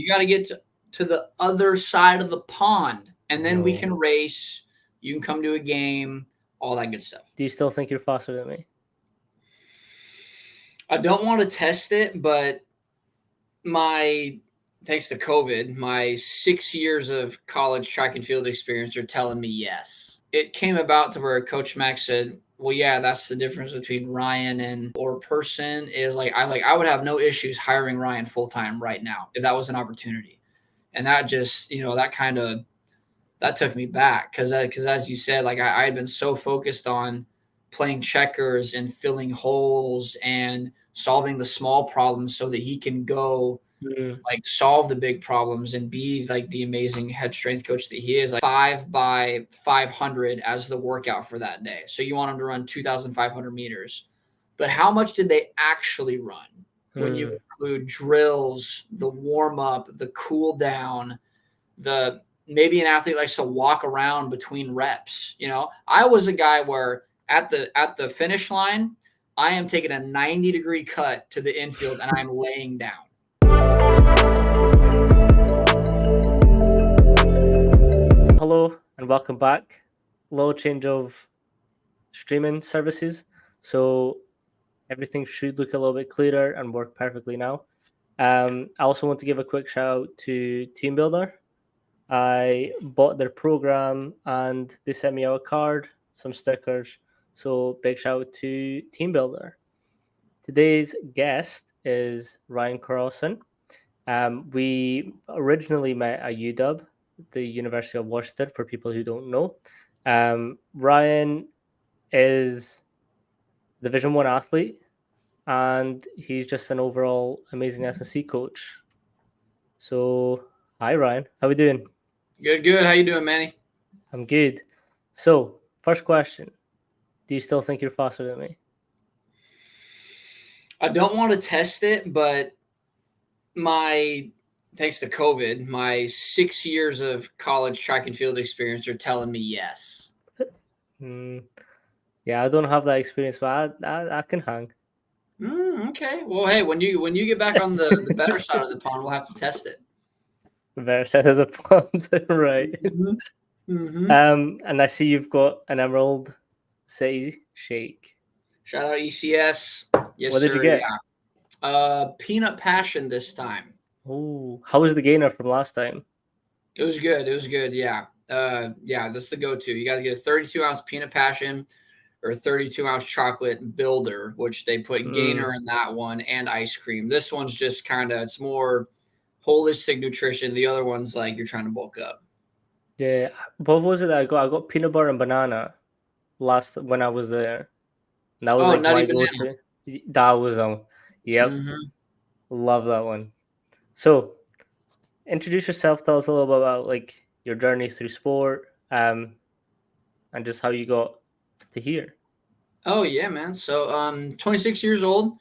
You got to get to the other side of the pond, and then we can race. You can come to a game, all that good stuff. Do you still think you're faster than me? I don't want to test it, but thanks to COVID, my 6 years of college track and field experience are telling me yes. It came about to where Coach Mack said, well, yeah, that's the difference between Ryan and or person is I would have no issues hiring Ryan full time right now if that was an opportunity. And that just, that took me back because as you said, I had been so focused on playing checkers and filling holes and solving the small problems so that he can go solve the big problems and be like the amazing head strength coach that he is. Like 5x500 as the workout for that day. So you want him to run 2,500 meters, but how much did they actually run when you include drills, the warm up, the cool down, maybe an athlete likes to walk around between reps. I was a guy where at the finish line, I am taking a 90-degree cut to the infield and I'm laying down. Hello and welcome back. Little change of streaming services, so everything should look a little bit clearer and work perfectly now. I also want to give a quick shout out to TeamBuilder. I bought their program and they sent me out a card, some stickers. So big shout out to TeamBuilder. Today's guest is Ryan Croson. We originally met at Udub, the University of Washington, for people who don't know. Ryan is the Division 1 athlete, and he's just an overall amazing S&C coach. So, hi, Ryan. How are we doing? Good. How you doing, Manny? I'm good. So, first question. Do you still think you're faster than me? I don't want to test it, but thanks to COVID, my 6 years of college track and field experience are telling me yes. Yeah, I don't have that experience, but I can hang. Okay. Well, hey, when you get back on the better side of the pond, we'll have to test it. The better side of the pond, right? Mm-hmm. And I see you've got an Emerald City shake. Shout out ECS. Yes, what did you get? Yeah. Peanut passion this time. Oh, how was the gainer from last time? It was good. Yeah. That's the go-to. You got to get a 32-ounce peanut passion or 32-ounce chocolate builder, which they put gainer in that one and ice cream. This one's just it's more holistic nutrition. The other one's like you're trying to bulk up. Yeah. What was it that I got? I got peanut butter and banana when I was there. And that was my go-to. That was yep. Love that one. So, introduce yourself. Tell us a little bit about your journey through sport, and just how you got to here. Oh yeah, man. So 26 years old.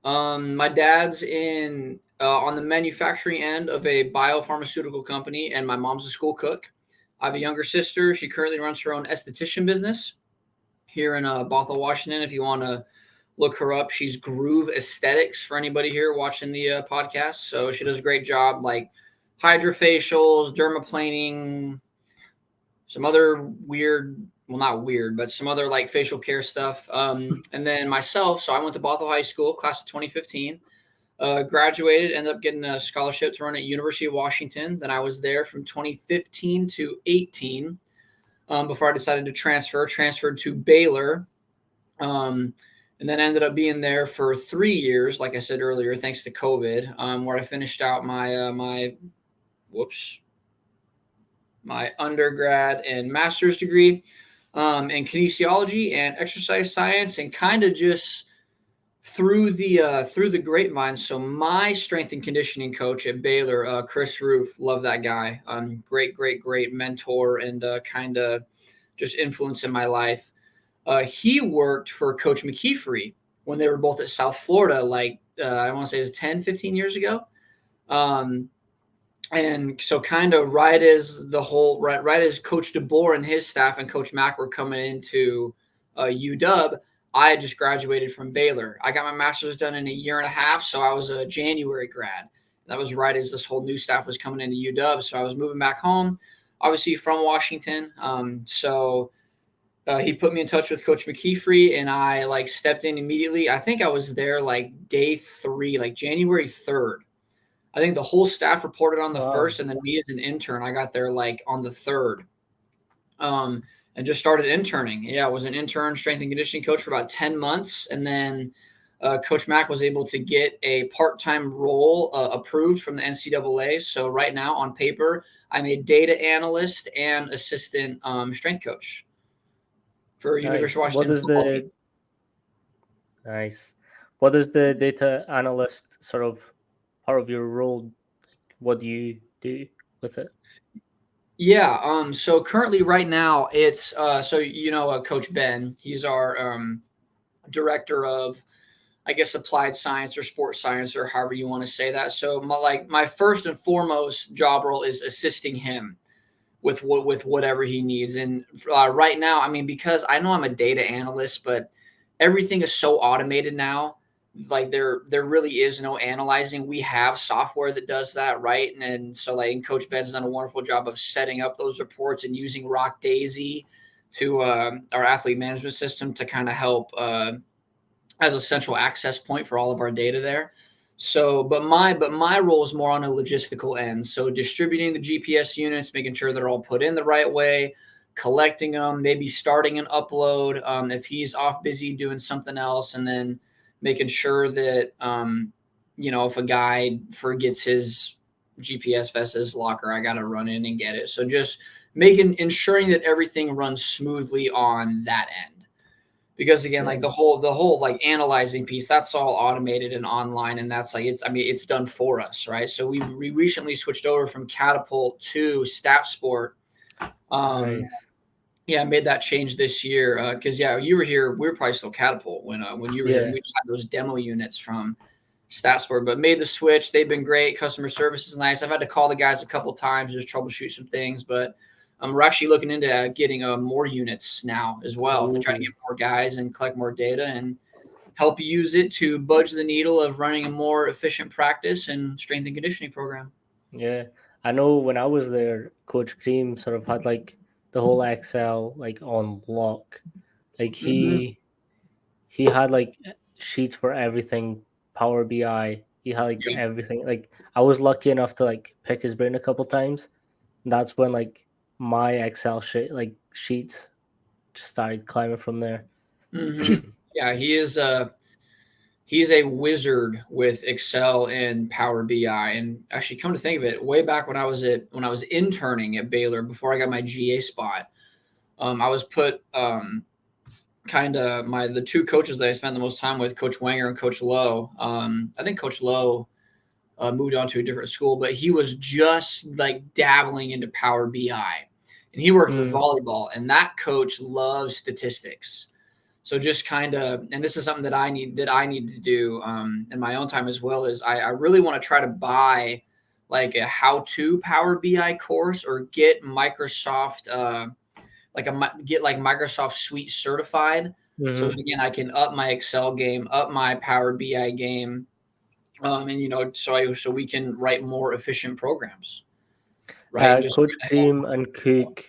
My dad's on the manufacturing end of a biopharmaceutical company, and my mom's a school cook. I have a younger sister. She currently runs her own esthetician business here in Bothell, Washington. If you want to look her up, she's Groove Aesthetics for anybody here watching the podcast. So she does a great job, like hydrofacials, dermaplaning, some other not weird, but some other like facial care stuff. And then myself, so I went to Bothell High School, class of 2015. Graduated, ended up getting a scholarship to run at University of Washington. Then I was there from 2015 to 18 before I decided to transferred to Baylor. And then ended up being there for 3 years, like I said earlier, thanks to COVID, where I finished out my undergrad and master's degree in kinesiology and exercise science, and kind of just through the grapevine. So my strength and conditioning coach at Baylor, Chris Roof, love that guy. Great mentor and kind of just influence in my life. He worked for Coach McKeefery when they were both at South Florida, I want to say it was 10, 15 years ago. And so kind of right as Coach DeBoer and his staff and Coach Mack were coming into UW, I had just graduated from Baylor. I got my master's done in a year and a half, so I was a January grad. That was right as this whole new staff was coming into UW. So I was moving back home, obviously from Washington. He put me in touch with Coach McKeefrey, and I like stepped in immediately. I think I was there like day 3, like January 3rd. I think the whole staff reported on the Wow. 1st, and then me as an intern, I got there like on the 3rd. And just started interning. Yeah, I was an intern strength and conditioning coach for about 10 months. And then Coach Mack was able to get a part-time role approved from the NCAA. So right now on paper, I'm a data analyst and assistant strength coach for University Nice. of Washington football team. Nice. What is the data analyst sort of part of your role? What do you do with it? Yeah. So currently right now it's Coach Ben, he's our director of, I guess, applied science or sports science or however you want to say that. So my first and foremost job role is assisting him with whatever he needs. And right now, I mean, because I know I'm a data analyst, but everything is so automated now. Like there really is no analyzing. We have software that does that, right? And so like, and Coach Ben's done a wonderful job of setting up those reports and using Rock Daisy to our athlete management system to kind of help as a central access point for all of our data there. So, but my role is more on a logistical end. So distributing the GPS units, making sure they're all put in the right way, collecting them, maybe starting an upload if he's off busy doing something else, and then making sure that if a guy forgets his GPS vest in his locker, I got to run in and get it. So just ensuring that everything runs smoothly on that end. Because again, like the whole like analyzing piece, that's all automated and online, and that's like it's done for us, right? So we recently switched over from Catapult to StatSport. Nice. Yeah, I made that change this year because you were here. We were probably still Catapult when you were here. And we just had those demo units from StatSport, but made the switch. They've been great. Customer service is nice. I've had to call the guys a couple times, just troubleshoot some things, but we're actually looking into getting more units now as well. We're trying to get more guys and collect more data and help use it to budge the needle of running a more efficient practice and strength and conditioning program. Yeah, I know when I was there, Coach Cream sort of had like the whole Excel like on lock. Like he had like sheets for everything, Power BI. He had like Yep. everything. Like I was lucky enough to like pick his brain a couple times. And that's when like my Excel sheets just started climbing from there. Yeah, he's a wizard with Excel and Power BI. And actually, come to think of it, way back when I was interning at Baylor before I got my GA spot, I was put the two coaches that I spent the most time with, Coach Wenger and Coach Lowe. I think Coach Lowe moved on to a different school, but he was just like dabbling into Power BI, and he worked with volleyball. And that coach loves statistics. So just kind of, and this is something that I need to do in my own time as well, is I really want to try to buy like a how-to Power BI course or get Microsoft get like Microsoft Suite certified. So that again, I can up my Excel game, up my Power BI game, and so we can write more efficient programs. Right. Coach Cream and Cook.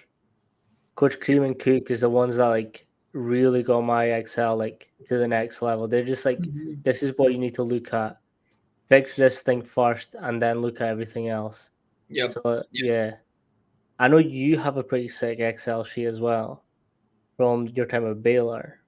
Coach Cream and Cook is the ones that like really got my Excel like to the next level. They're just like, this is what you need to look at. Fix this thing first, and then look at everything else. Yep. So yeah, I know you have a pretty sick Excel sheet as well from your time at Baylor.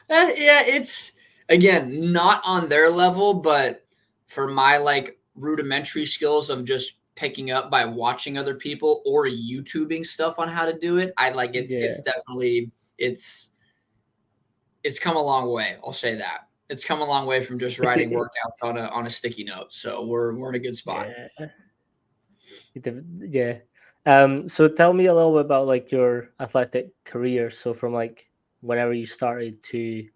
Yeah, it's again not on their level, but for my like rudimentary skills of just picking up by watching other people or YouTubing stuff on how to do it, I like it's definitely it's come a long way. I'll say that. It's come a long way from just writing workouts on a sticky note. So we're in a good spot. Yeah. So tell me a little bit about like your athletic career. So from like whenever you started to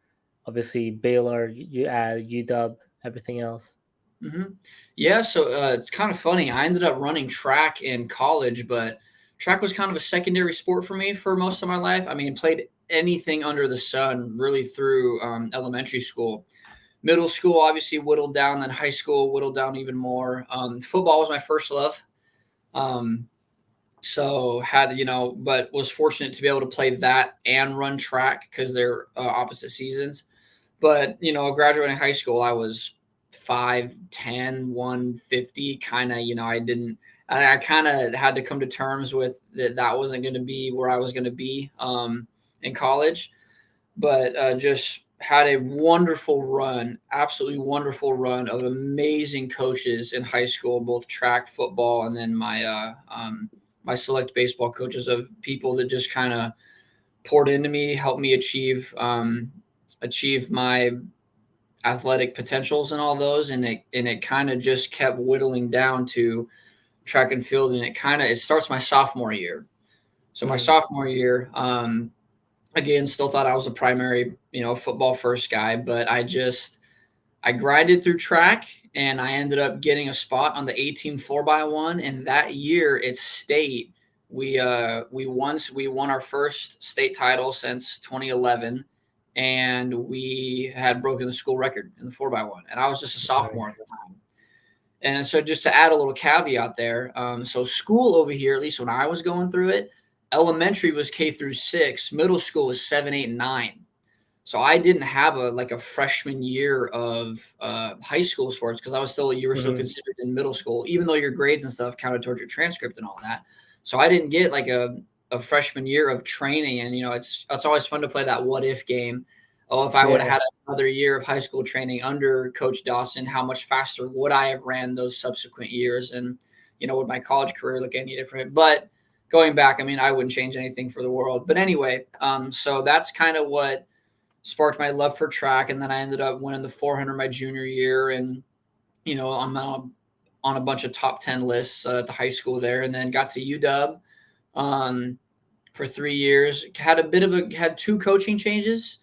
obviously Baylor, UW, everything else. Yeah, so it's kind of funny. I ended up running track in college, but track was kind of a secondary sport for me for most of my life. I mean, played anything under the sun really through elementary school. Middle school obviously whittled down, then high school whittled down even more. Football was my first love. So had, but was fortunate to be able to play that and run track because they're opposite seasons. But, graduating high school, I was 5'10", 150, kind of, I kind of had to come to terms with that wasn't going to be where I was going to be in college. But just had a wonderful run, absolutely wonderful run of amazing coaches in high school, both track, football, and then my select baseball coaches, of people that just kind of poured into me, helped me achieve my athletic potentials and all those. And it kind of just kept whittling down to track and field. And it starts my sophomore year. So my sophomore year, again, still thought I was a primary, football first guy, but I grinded through track, and I ended up getting a spot on the A-team 4x1. And that year at state, we won our first state title since 2011, and we had broken the school record in the 4x1. And I was just a sophomore at the time. And so, just to add a little caveat there, so school over here, at least when I was going through it, elementary was K through 6, middle school was 7, 8, and 9. So I didn't have a freshman year of high school sports, because you were still considered in middle school, even though your grades and stuff counted towards your transcript and all that. So I didn't get like a freshman year of training. And it's always fun to play that what if game. Oh, if I would have had another year of high school training under Coach Dawson, how much faster would I have ran those subsequent years? And would my college career look any different? But going back, I wouldn't change anything for the world. But anyway, so that's kind of what sparked my love for track. And then I ended up winning the 400 my junior year, and I'm on a bunch of top 10 lists at the high school there. And then got to UW for 3 years. Had 2 coaching changes.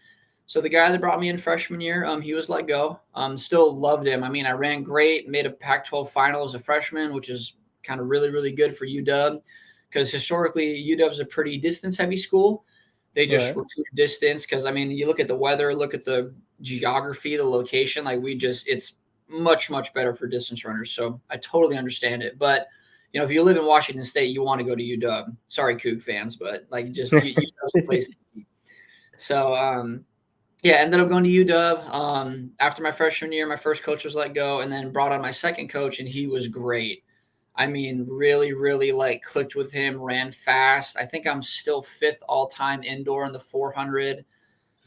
So the guy that brought me in freshman year, he was let go. Still loved him. I ran great, made a Pac-12 final as a freshman, which is kind of really, really good for UW, because historically UW is a pretty distance-heavy school. They just recruit distance because, you look at the weather, look at the geography, the location. It's much, much better for distance runners. So I totally understand it. But, if you live in Washington State, you want to go to UW. Sorry, Coug fans, but UW's the place to be. So, ended up going to UW. After my freshman year, my first coach was let go, and then brought on my second coach, and he was great. Really, really clicked with him, ran fast. I think I'm still 5th all-time indoor in the 400.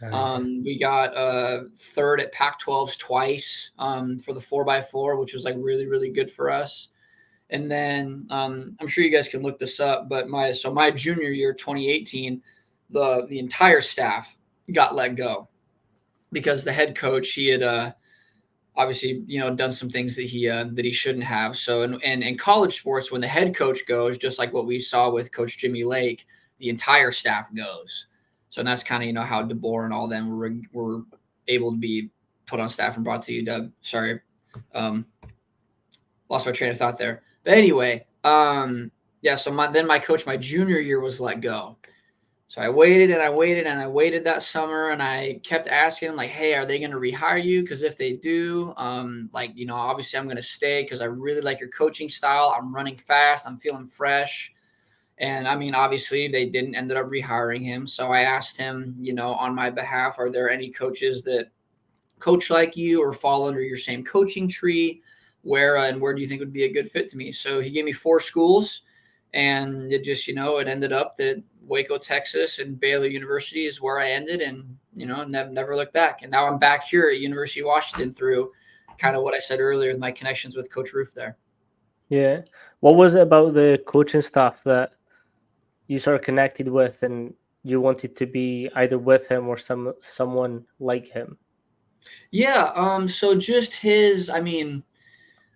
Nice. We got 3rd at Pac-12s twice for the 4x4, which was really, really good for us. And then I'm sure you guys can look this up, but my junior year, 2018, the entire staff got let go because the head coach, he had obviously, done some things that he shouldn't have. So, and in college sports, when the head coach goes, just like what we saw with Coach Jimmy Lake, the entire staff goes. So, and that's kind of, how DeBoer and all them were able to be put on staff and brought to UW. Sorry. Lost my train of thought there. But anyway, so my coach, my junior year, was let go. So I waited and I waited and I waited that summer, and I kept asking him, hey, are they going to rehire you? Because if they do, obviously I'm going to stay because I really like your coaching style. I'm running fast. I'm feeling fresh. And obviously they didn't end up rehiring him. So I asked him, on my behalf, are there any coaches that coach like you or fall under your same coaching tree? Where do you think would be a good fit to me? So he gave me 4 schools, and it just, it ended up that Waco, Texas, and Baylor University is where I ended, and, never looked back. And now I'm back here at University of Washington through kind of what I said earlier with my connections with Coach Roof there. Yeah. What was it about the coaching staff that you sort of connected with and you wanted to be either with him or someone like him? Yeah. So just his,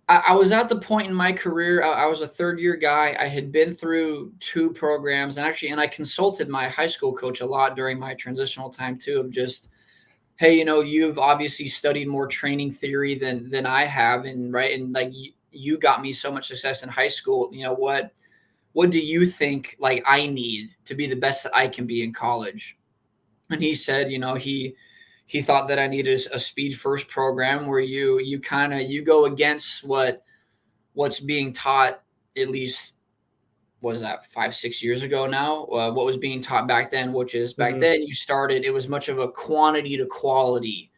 I was at the point in my career, I was a 3rd-year guy. I had been through 2 programs, and I consulted my high school coach a lot during my transitional time too, of just, hey, you've obviously studied more training theory than I have. And you got me so much success in high school. What do you think I need to be the best that I can be in college? And he said, he thought that I needed a speed first program where you kind of you go against what's being taught, at least was that 5 6 years ago now, what was being taught back then, which is back Mm-hmm. then you started, it was much of a quantity to quality,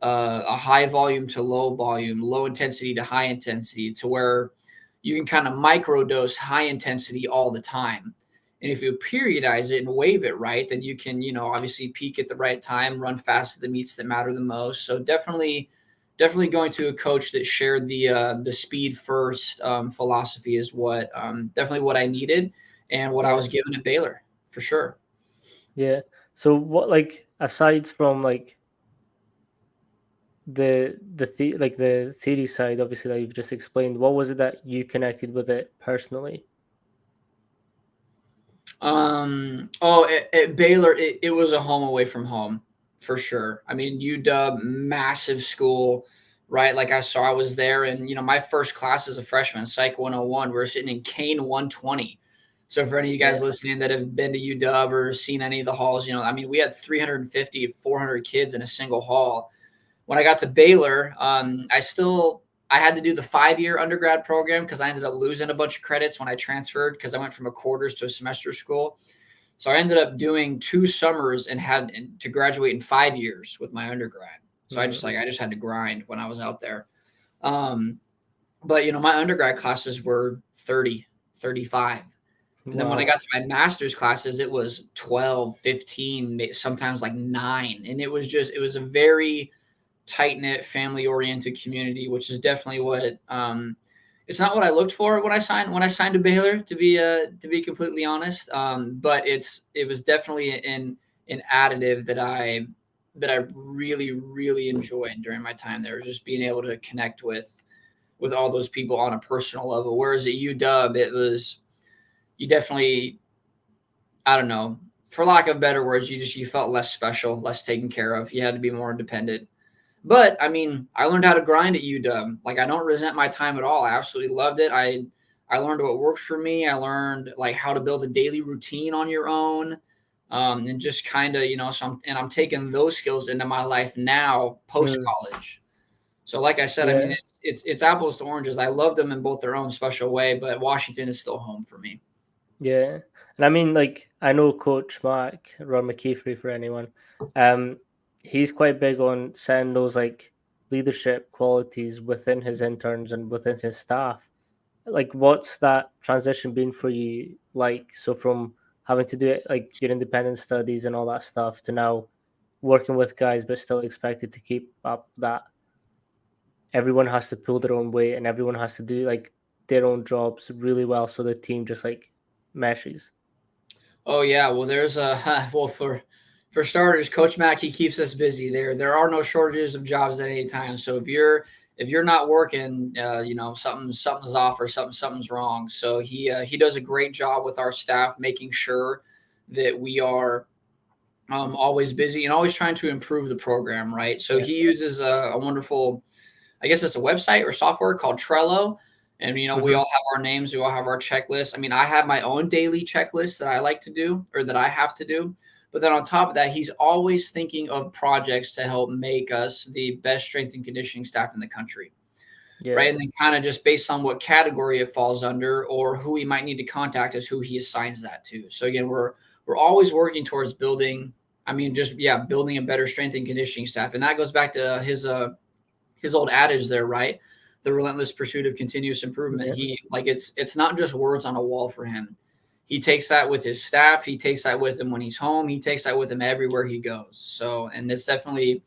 a high volume to low volume, low intensity to high intensity, to where you can kind of microdose high intensity all the time. And if you periodize it and wave it right, then you can, obviously peak at the right time, run fast at the meets that matter the most. So definitely going to a coach that shared the speed first philosophy is what definitely what I needed and what I Yeah. was given at Baylor for sure. Yeah. So what, like, aside from like like the theory side, obviously, that you've just explained, what was it that you connected with it personally? At Baylor, it was a home away from home for sure. I mean, UW, massive school, right? Like I was there, and my first class as a freshman, Psych 101, we were sitting in Kane 120. So for any of you guys Yeah. listening that have been to UW or seen any of the halls, I mean, we had 350, 400 kids in a single hall. When I got to Baylor, I had to do the 5 year undergrad program because I ended up losing a bunch of credits when I transferred because I went from a quarters to a semester school. So I ended up doing 2 summers and had to graduate in 5 years with my undergrad. So Mm-hmm. I just had to grind when I was out there. Um, but my undergrad classes were 30, 35. And then when I Wow. got to my master's classes, it was 12, 15, sometimes like 9. And it was a very tight knit, family oriented community, which is definitely what it's not what I looked for when I signed to Baylor, to be completely honest. But it was definitely an additive that I really really enjoyed during my time there, just being able to connect with all those people on a personal level. Whereas at UW, it was you definitely, I don't know, for lack of better words, you felt less special, less taken care of. You had to be more independent. But I mean, I learned how to grind at UW. Like I don't resent my time at all. I absolutely loved it. I learned what works for me. I learned like how to build a daily routine on your own, and just kind of I'm taking those skills into my life now post Mm. college. So like I said, I mean Yeah. it's apples to oranges. I love them in both their own special way, but Washington is still home for me. Yeah. And I mean, like, I know Coach Mac, Ron McKeefery, for anyone. Um, he's quite big on setting those like leadership qualities within his interns and within his staff. Like, what's that transition been for you like? So from having to do it like your independent studies and all that stuff to now working with guys, but still expected to keep up that everyone has to pull their own weight and everyone has to do like their own jobs really well, so the team just like meshes. Oh yeah, well there's a well for starters, Coach Mack, he keeps us busy. There are no shortages of jobs at any time. So if you're not working, something's off or something's wrong. So he does a great job with our staff, making sure that we are always busy and always trying to improve the program. Right. So Yeah. he uses a wonderful, I guess it's a website or software called Trello. And we Hmm. all have our names, we all have our checklists. I mean, I have my own daily checklist that I like to do or that I have to do. But then on top of that, he's always thinking of projects to help make us the best strength and conditioning staff in the country. Right. Yeah. And then kind of just based on what category it falls under or who he might need to contact is who he assigns that to. So again, we're always working towards building, I mean, just building a better strength and conditioning staff. And that goes back to his old adage there, right? The relentless pursuit of continuous improvement. Yeah. He like it's not just words on a wall for him. He takes that with his staff. He takes that with him when he's home. He takes that with him everywhere he goes. So, and it's definitely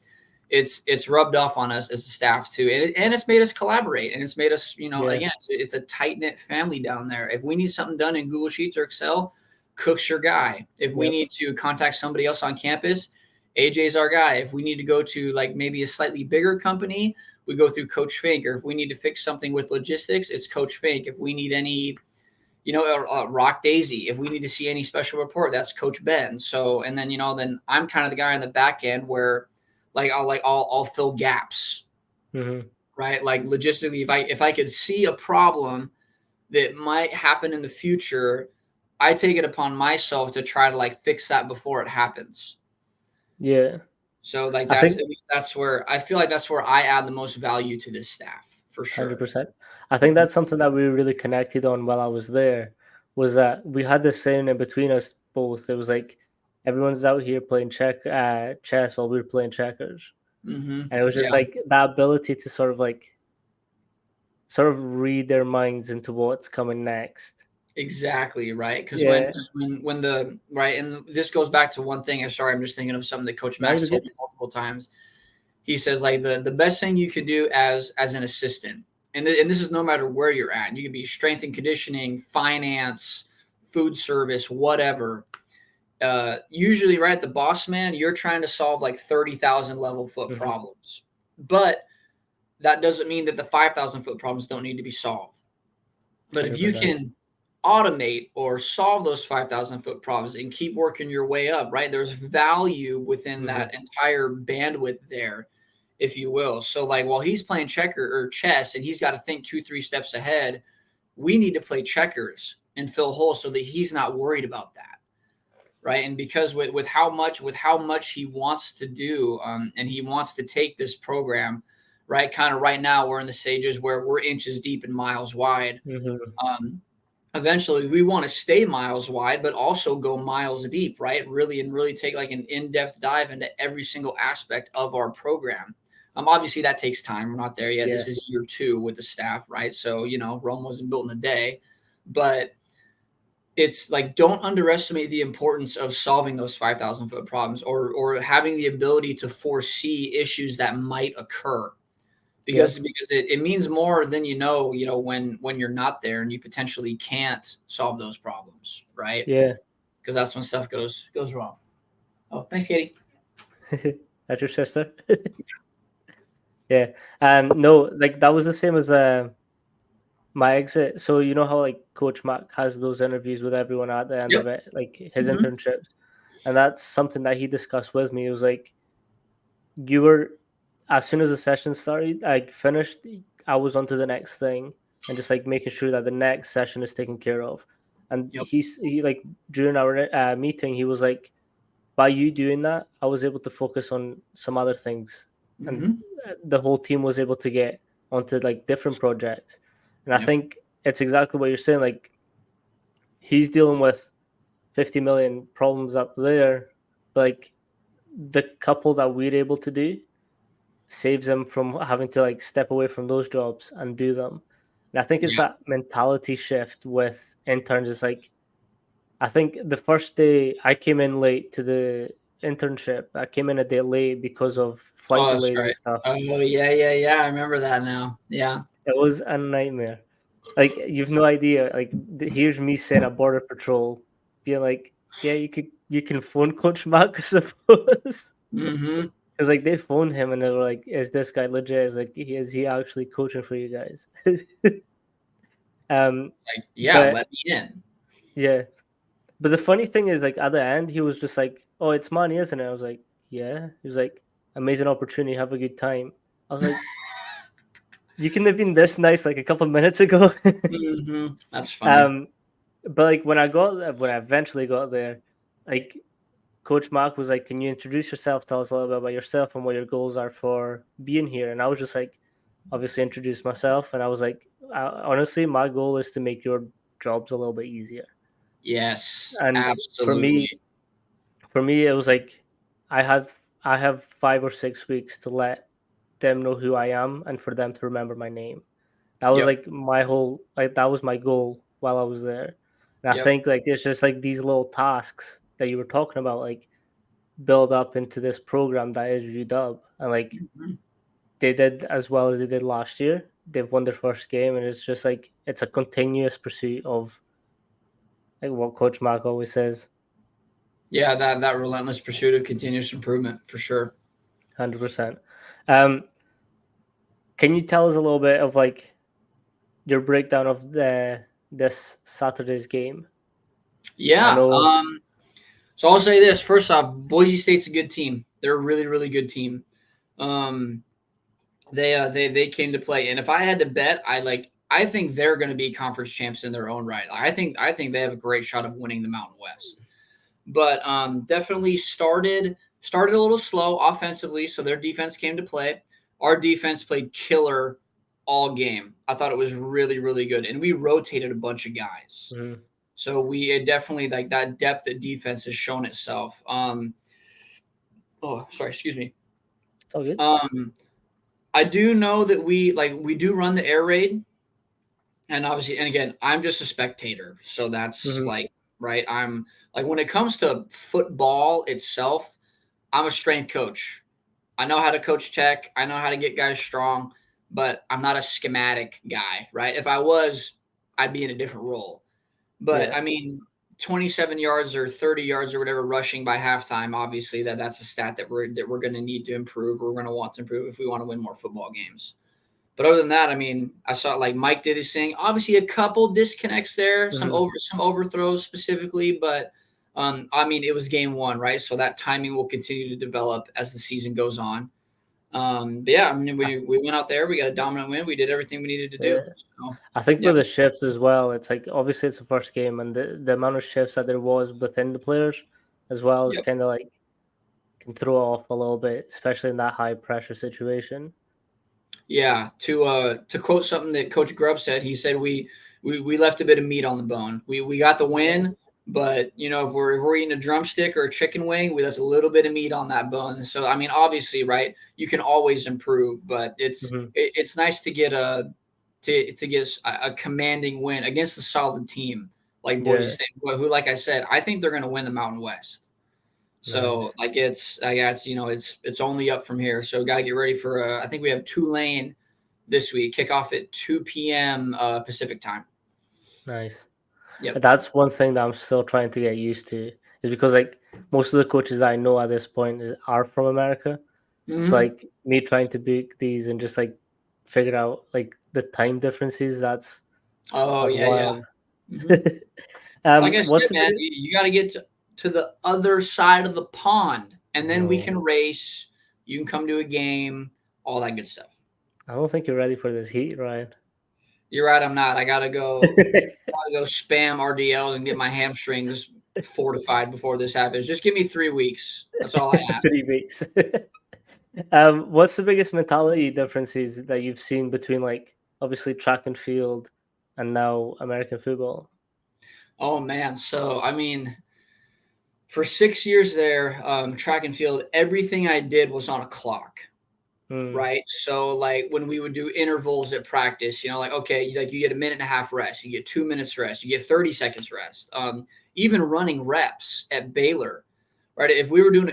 it's rubbed off on us as a staff too, and it's made us collaborate, and it's made us Yeah. again it's a tight knit family down there. If we need something done in Google Sheets or Excel, Cook's your guy. If we Yep. need to contact somebody else on campus, AJ's our guy. If we need to go to like maybe a slightly bigger company, we go through Coach Fink. Or if we need to fix something with logistics, it's Coach Fink. If we need any, Rock Daisy, if we need to see any special report, that's Coach Ben. So, and then, then I'm kind of the guy on the back end where I'll fill gaps, Hmm. right? Like logistically, if I could see a problem that might happen in the future, I take it upon myself to try to like fix that before it happens. Yeah. So like I think that's where I feel like that's where I add the most value to this staff for sure. 100%. I think that's something that we really connected on while I was there, was that we had this saying in between us both. It was like everyone's out here playing chess while we were playing checkers. And it was just Yeah, like that ability to sort of read their minds into what's coming next. exactly, right. Because when Yeah. 'cause when the right, and this goes back to one thing. I'm sorry, I'm just thinking of something that Coach Now Max you're told good. me multiple times. He says like the best thing you could do as an assistant, and this is no matter where you're at. You could be strength and conditioning, finance, food service, whatever. Usually, right, the boss man, you're trying to solve like 30,000 level foot Hmm. problems, but that doesn't mean that the 5,000 foot problems don't need to be solved. But if you 100%. can automate or solve those 5,000 foot problems and keep working your way up, right? There's value within Hmm. that entire bandwidth there, if you will. So, like, while he's playing checker or chess and he's got to think 2, 3 steps ahead, we need to play checkers and fill holes so that he's not worried about that. Right. And because with how much he wants to do, and he wants to take this program, right? Kind of right now, we're in the stages where we're inches deep and miles wide. Hmm. um, Eventually we want to stay miles wide but also go miles deep, right? Really take like an in-depth dive into every single aspect of our program. Obviously that takes time. We're not there yet. Yeah. This is year 2 with the staff, right? So Rome wasn't built in a day. But it's like, don't underestimate the importance of solving those 5,000 foot problems, or having the ability to foresee issues that might occur, Yeah. because it means more than when you're not there and you potentially can't solve those problems, right? Yeah. Because that's when stuff goes wrong. Oh, thanks, Katie. That's your sister. Yeah. No, like that was the same as my exit. So you know how like Coach Mac has those interviews with everyone at the end Yep. of it, like his Hmm. internships, and that's something that he discussed with me. It was like you were, as soon as the session started, like finished, I was on to the next thing, and just like making sure that the next session is taken care of. And Yep. he like during our meeting, he was like, by you doing that, I was able to focus on some other things, and Hmm. the whole team was able to get onto like different projects. And I Yep. think it's exactly what you're saying. Like he's dealing with 50 million problems up there, but like the couple that we're able to do saves him from having to like step away from those jobs and do them. And I think it's Yeah. that mentality shift with interns. It's like I think the first day I came in late to the internship. I came in a day late because of flight Oh, that's delays and right. stuff. Oh, yeah, I remember that now. Yeah. It was a nightmare. Like you've no idea. Like here's me saying at border patrol, being like, "Yeah, you can phone Coach Mark, I suppose." Hmm. Because like they phoned him and they were like, "Is this guy legit? Is he actually coaching for you guys?" um, Like, yeah, but let me in. yeah, but the funny thing is, like at the end, he was just like, "Oh, it's money, isn't it?" I was like, "Yeah." He was like, "Amazing opportunity. Have a good time." I was like, "You couldn't have been this nice like a couple of minutes ago." That's funny. um, but like when I eventually got there, like Coach Mark was like, "Can you introduce yourself? Tell us a little bit about yourself and what your goals are for being here." And I was just like, obviously introduce myself, and I was like, honestly, my goal is to make your jobs a little bit easier. Yes, And absolutely. for me, it was like I have I have 5 or 6 weeks to let them know who I am and for them to remember my name. That was Yep. like my whole like that was my goal while I was there. And I Yep. think like it's just like these little tasks that you were talking about, like build up into this program that is Udub. And like Mhm. they did as well as they did last year. They've won their first game, and it's just like it's a continuous pursuit of like what Coach Mark always says, Yeah, that relentless pursuit of continuous improvement for sure. 100%. Um, can you tell us a little bit of like your breakdown of the this Saturday's game? I Yeah. know. So I'll say this first off: Boise State's a good team. They're a really good team. Um, they came to play, and if I had to bet, I think they're going to be conference champs in their own right. I think they have a great shot of winning the Mountain West. But definitely started started a little slow offensively, so their defense came to play. Our defense played killer all game. I thought it was really, really good, and we rotated a bunch of guys. Mhm. So it definitely, like, that depth of defense has shown itself. Oh, sorry, excuse me. It's all good. I do know that we do run the air raid, and obviously, and again, I'm just a spectator, so that's Mhm. like, right. I'm like, when it comes to football itself, I'm a strength coach. I know how to coach tech. I know how to get guys strong, but I'm not a schematic guy, right? If I was, I'd be in a different role. But Yeah. I mean, 27 yards or 30 yards or whatever rushing by halftime, obviously that's a stat that we're going to need to improve. Or we're going to want to improve if we want to win more football games. But other than that, I mean, I saw like Mike did his thing. Obviously, a couple disconnects there, Mhm. some overthrows specifically, but I mean, it was game one, right? So that timing will continue to develop as the season goes on. But yeah, I mean, I we went out there, we got a dominant win, we did everything we needed to Yeah. do. So I think yeah, with the shifts as well, it's like obviously it's the first game, and the amount of shifts that there was within the players as well is yep. kind of like can throw off a little bit, especially in that high pressure situation. Yeah, to quote something that Coach Grubb said, he said we left a bit of meat on the bone. We got the win, but you know, if we're eating a drumstick or a chicken wing, we left a little bit of meat on that bone. So I mean, obviously, right, you can always improve, but Mhm. it's nice to get to get a commanding win against a solid team like Boise Yeah, State, who, like I said, I think they're going to win the Mountain West. So nice, like it's you know it's only up from here. So got to get ready for I think we have Tulane this week. Kickoff at 2 p.m. Pacific time. nice. Yep. That's one thing that I'm still trying to get used to, is because like most of the coaches that I know at this point are from America. So Hmm. like me trying to book these and just like figure out like the time differences, Oh that's yeah, yeah. wild. Hmm. Like I said, What's the man, biggest? you got to get to the other side of the pond, and then we No, can race. You can come to a game, all that good stuff. I don't think you're ready for this heat, Ryan. You're right. I'm not. I gotta go spam RDLs and get my hamstrings fortified before this happens. Just give me 3 weeks. That's all I ask. 3 weeks. What's the biggest mentality differences that you've seen between like obviously track and field and now American football? Oh man. So I mean, for 6 years there, track and field, everything I did was on a clock, Mm, right? So like when we would do intervals at practice, you know, like okay, like you get a minute and a half rest, you get 2 minutes rest, you get 30 seconds rest. Even running reps at Baylor, right? If we were doing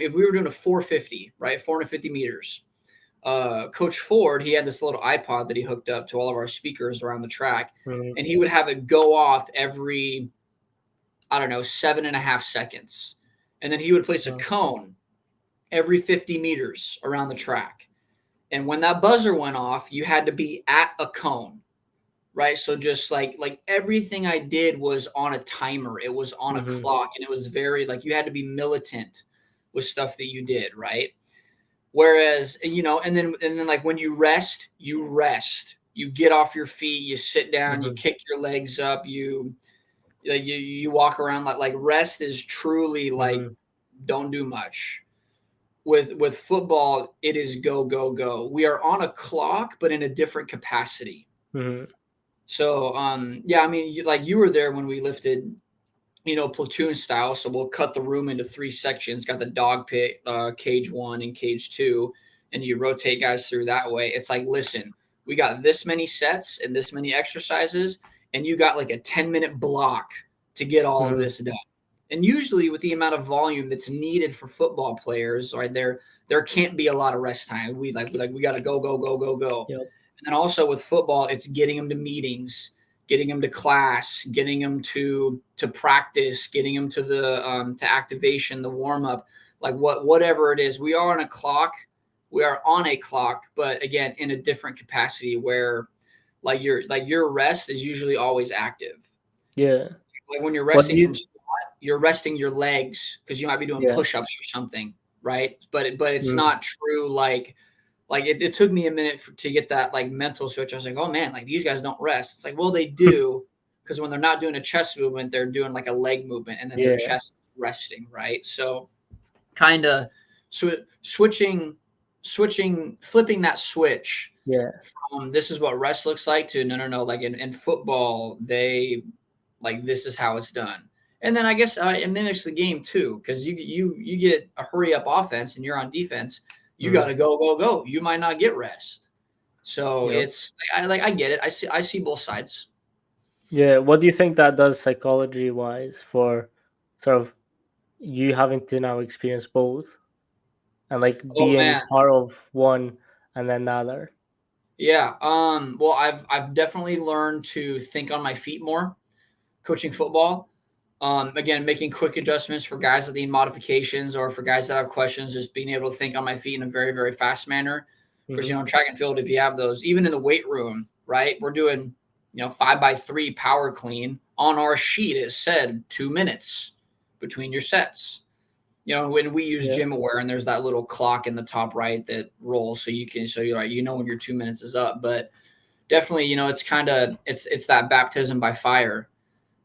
a 450, right, 450 meters. Coach Ford, he had this little iPod that he hooked up to all of our speakers around the track, mm, and he would have it go off every, I don't know, 7.5 seconds. And then he would place a mm, cone every 50 meters around the track. And when that buzzer went off, you had to be at a cone, right? So just like everything I did was on a timer. It was on a mhm, clock, and it was very like you had to be militant with stuff that you did, right? Whereas, you know, and then like when you rest, you rest. You get off your feet, you sit down, you mhm, kick your legs up, you walk around. Like rest is truly like mhm, don't do much. With football, it is go go go. We are on a clock, but in a different capacity. mhm, So yeah, I mean, like you were there when we lifted, you know, platoon style. So we'll cut the room into three sections. Got the dog pit, cage one and cage two, and you rotate guys through that way. It's like, listen, we got this many sets and this many exercises, and you got like a 10-minute block to get all of mhm. this done. And usually, with the amount of volume that's needed for football players, right there can't be a lot of rest time. We got to go go go go go. Yep. And then also with football, it's getting them to meetings, getting them to class, getting them to practice, getting them to activation, the warm up, like whatever it is. We are on a clock. We are on a clock, but again, in a different capacity where like your rest is usually always active. Yeah. Like when you're What do resting from you? squat, you're resting your legs because you might be doing Yeah. push-ups or something, right? But it's Mm, not true like it took me a minute to get that like mental switch. I was like, oh man, like these guys don't rest. It's like, well, they do because when they're not doing a chest movement, they're doing like a leg movement, and then their yeah. chest resting, right? So kind of flipping that switch Yeah. from this is what rest looks like to no. Like in football, they like this is how it's done. And then I guess it mimics the game too, because you get a hurry up offense and you're on defense. You got to go. You might not get rest. So Yep. it's I get it. I see both sides. Yeah. What do you think that does psychology wise for sort of you having to now experience both and like Oh being man, part of one and then the other? yeah. Well, I've definitely learned to think on my feet more coaching football. Again, making quick adjustments for guys that need modifications or for guys that have questions, just being able to think on my feet in a very, very fast manner. Because, in track and field, if you have those, even in the weight room, right, we're doing, 5x3 power clean. On our sheet, it said 2 minutes between your sets. When we use Yeah. Gym Aware, and there's that little clock in the top right that rolls, so you're right, when your 2 minutes is up. But definitely, it's kind of it's that baptism by fire.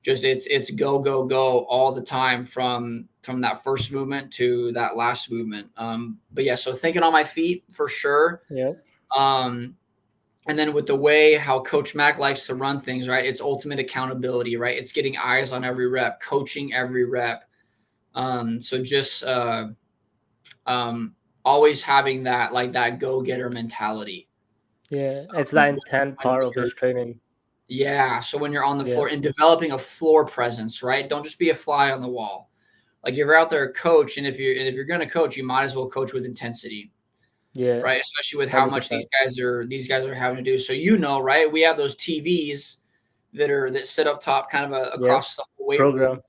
Just it's go all the time from that first movement to that last movement. But yeah, so thinking on my feet for sure. Yeah. um and then with the way how Coach Mack likes to run things, right, it's ultimate accountability, right? It's getting eyes on every rep, coaching every rep. So just always having that, like, that go-getter mentality. Yeah. It's that intent When part of you're his training. Yeah, so when you're on the Yeah. floor and developing a floor presence, right? Don't just be a fly on the wall. Like, you're out there, coach, and if you're going to coach, you might as well coach with intensity, Yeah. right? Especially with how much 100%. these guys are having to do. So, right? We have those TVs that sit up top, kind of Yep. across the whole weight room. Program.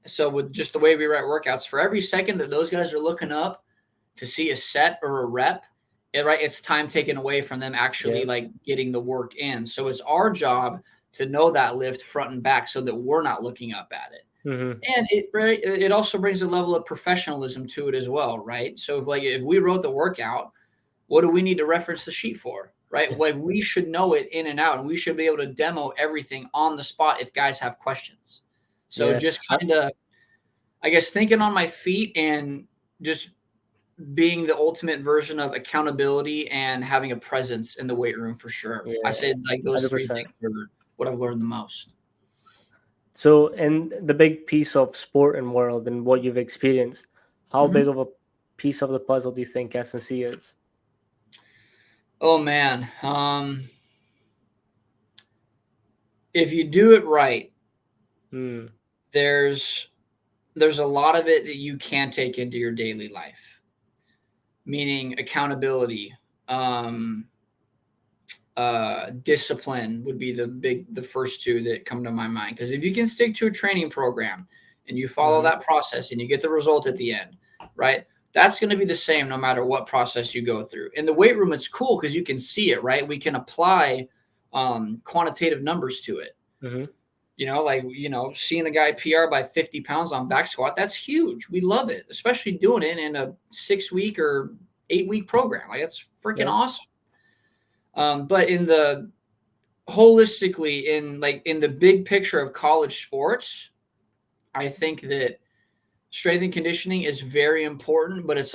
So with just the way we write workouts, for every second that those guys are looking up to see a set or a rep, it's time taken away from them actually, Yeah. like, getting the work in. So it's our job to know that lift front and back so that we're not looking up at it. And it also brings a level of professionalism to it as well, right? So if we wrote the workout, what do we need to reference the sheet for, right? Like, we should know it in and out, and we should be able to demo everything on the spot if guys have questions. So Yeah. just kind of, I guess, thinking on my feet and just being the ultimate version of accountability and having a presence in the weight room for sure. I Yeah. say, like, those three 100%. things are what I've learned the most. So, in the big piece of sport and world and what you've experienced, how Mhm. big of a piece of the puzzle do you think S&C is? Oh man, if you do it right, Hmm. there's a lot of it that you can take into your daily life, meaning accountability, um, discipline would be the first two that come to my mind. Because if you can stick to a training program and you follow Hmm. that process and you get the result at the end, right? That's going to be the same no matter what process you go through. In the weight room, it's cool because you can see it, right? We can apply quantitative numbers to it. Hmm. Seeing a guy PR by 50 pounds on back squat, that's huge. We love it, especially doing it in a 6-week or 8-week program. Like, that's freaking Yep. awesome. But in the holistically, in the big picture of college sports, I think that strength and conditioning is very important, but it's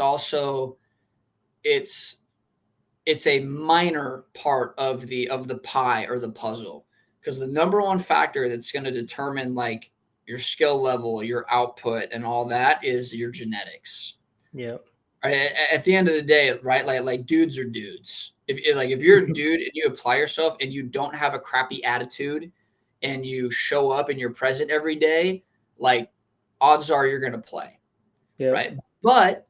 it's a minor part of the pie or the puzzle, because the number one factor that's going to determine, like, your skill level, your output, and all that is your genetics. Yep. Right? At the end of the day, right? Like dudes are dudes. If you're a dude and you apply yourself and you don't have a crappy attitude and you show up and you're present every day, like, odds are you're going to play, Yep. right? But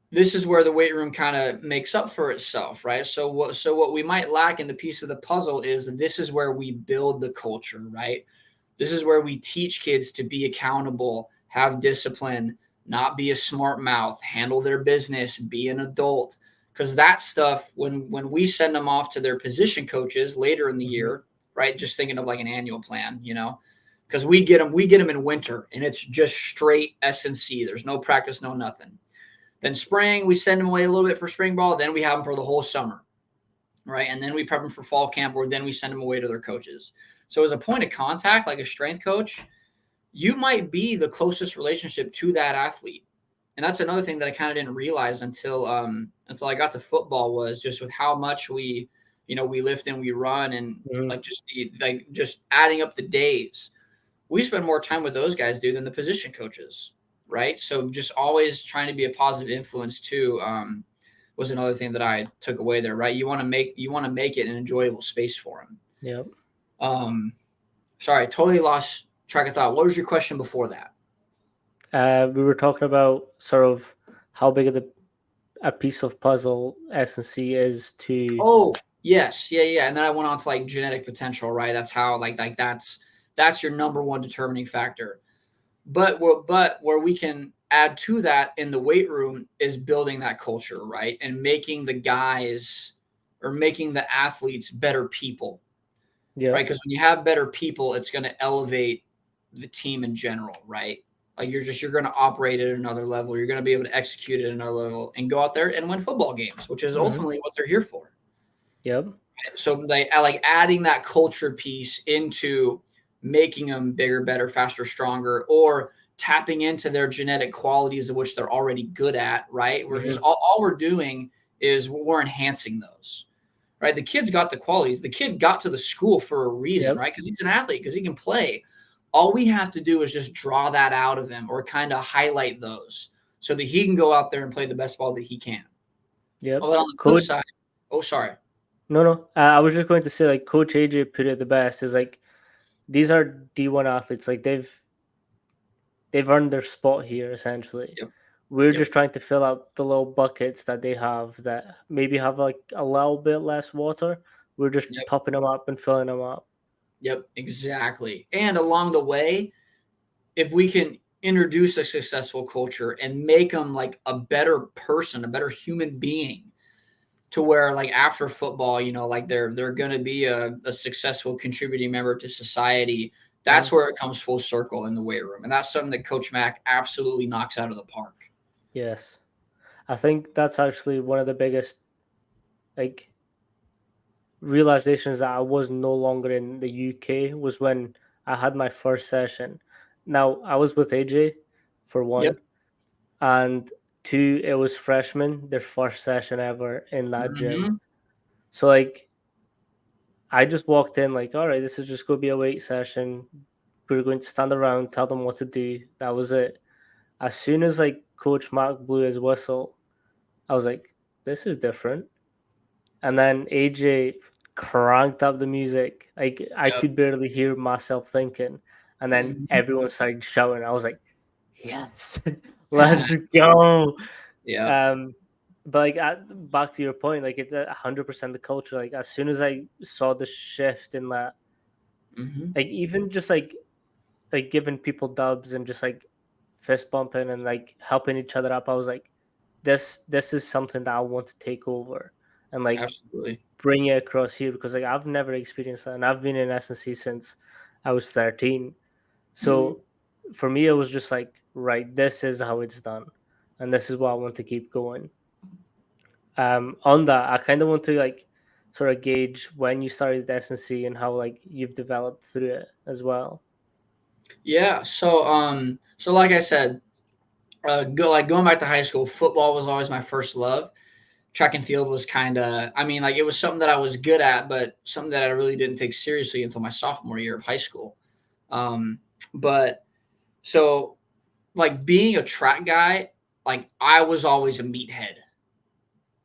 this is where the weight room kind of makes up for itself, right? So what we might lack in the piece of the puzzle is this is where we build the culture, right? This is where we teach kids to be accountable, have discipline, not be a smart mouth, handle their business, be an adult. Because that stuff, when we send them off to their position coaches later in the Hmm. year, right? Just thinking of like an annual plan, because we get them in winter and it's just straight S&C. There's no practice, no nothing. Then spring, we send them away a little bit for spring ball. Then we have them for the whole summer, right? And then we prep them for fall camp, or then we send them away to their coaches. So as a point of contact, like a strength coach, you might be the closest relationship to that athlete. and that's another thing that I kind of didn't realize until I got to football, was just with how much we lift and we run, and Mhm. like just adding up the days. We spend more time with those guys, dude, than the position coaches, right? So just always trying to be a positive influence too, was another thing that I took away there, right? You want to make it an enjoyable space for them. Yep. Um, sorry, I totally lost track of thought. What was your question before that? We were talking about sort of how big of a piece of puzzle S&C is to. Oh, yes, yeah, yeah. And then I went on to like genetic potential, right? That's how that's your number one determining factor. But where we can add to that in the weight room is building that culture, right? And making the guys or making the athletes better people, right? Yep. Because when you have better people, it's going to elevate the team in general, right? Like you're going to operate at another level. You're going to be able to execute at another level and go out there and win football games, which is Hmm. ultimately what they're here for. Yep. So I like adding that culture piece into making them bigger, better, faster, stronger, or tapping into their genetic qualities of which they're already good at, right? We're just Hmm. all we're doing is we're enhancing those, right? The kid's got the qualities. The kid got to the school for a reason, Yep. right? Because he's an athlete, because he can play. All we have to do is just draw that out of him or kind of highlight those so that he can go out there and play the best ball that he can. Yep. Oh, but on the flip Coach. side, oh, sorry. No, no. I was just going to say, like, Coach AJ put it the best. Is like, these are D1 athletes. Like, they've earned their spot here essentially. Yep. We're Yep. just trying to fill out the little buckets that they have that maybe have like a little bit less water. We're just Yep. topping them up and filling them up. Yep, exactly. And along the way, if we can introduce a successful culture and make them like a better person, a better human being, to where like after football, like they're going to be a successful contributing member to society. That's Mhm. where it comes full circle in the weight room, and that's something that Coach Mack absolutely knocks out of the park. Yes. I think that's actually one of the biggest like realizations that I was no longer in the UK was when I had my first session. Now I was with AJ for Yep. one, and two, it was freshmen, their first session ever in that gym. Hmm. So like I just walked in like, all right, this is just going to be a weight session. We're going to stand around, tell them what to do. That was it. As soon as like Coach Mark blew his whistle, I was like, this is different. And then AJ cranked up the music. Like I Yep. could barely hear myself thinking. And then Hmm. everyone started shouting. I was like, yes, let's go. Yep. Um, but like back to your point, like it's 100% the culture. Like as soon as I saw the shift in that, Hmm. like even just like giving people dubs and just like fist bumping and like helping each other up, I was like, this is something that I want to take over and like Absolutely. bring it across here because like I've never experienced that and I've been in S&C since I was 13. Hmm. So for me, it was just like, right, this is how it's done, and this is what I want to keep going. On that, I kind of want to like sort of gauge when you started S&C and how like you've developed through it as well. Yeah. So like I said, going back to high school, football was always my first love. Track and field was kind of, I mean, like it was something that I was good at, but something that I really didn't take seriously until my sophomore year of high school. Um, but so like being a track guy, like I was always a meathead.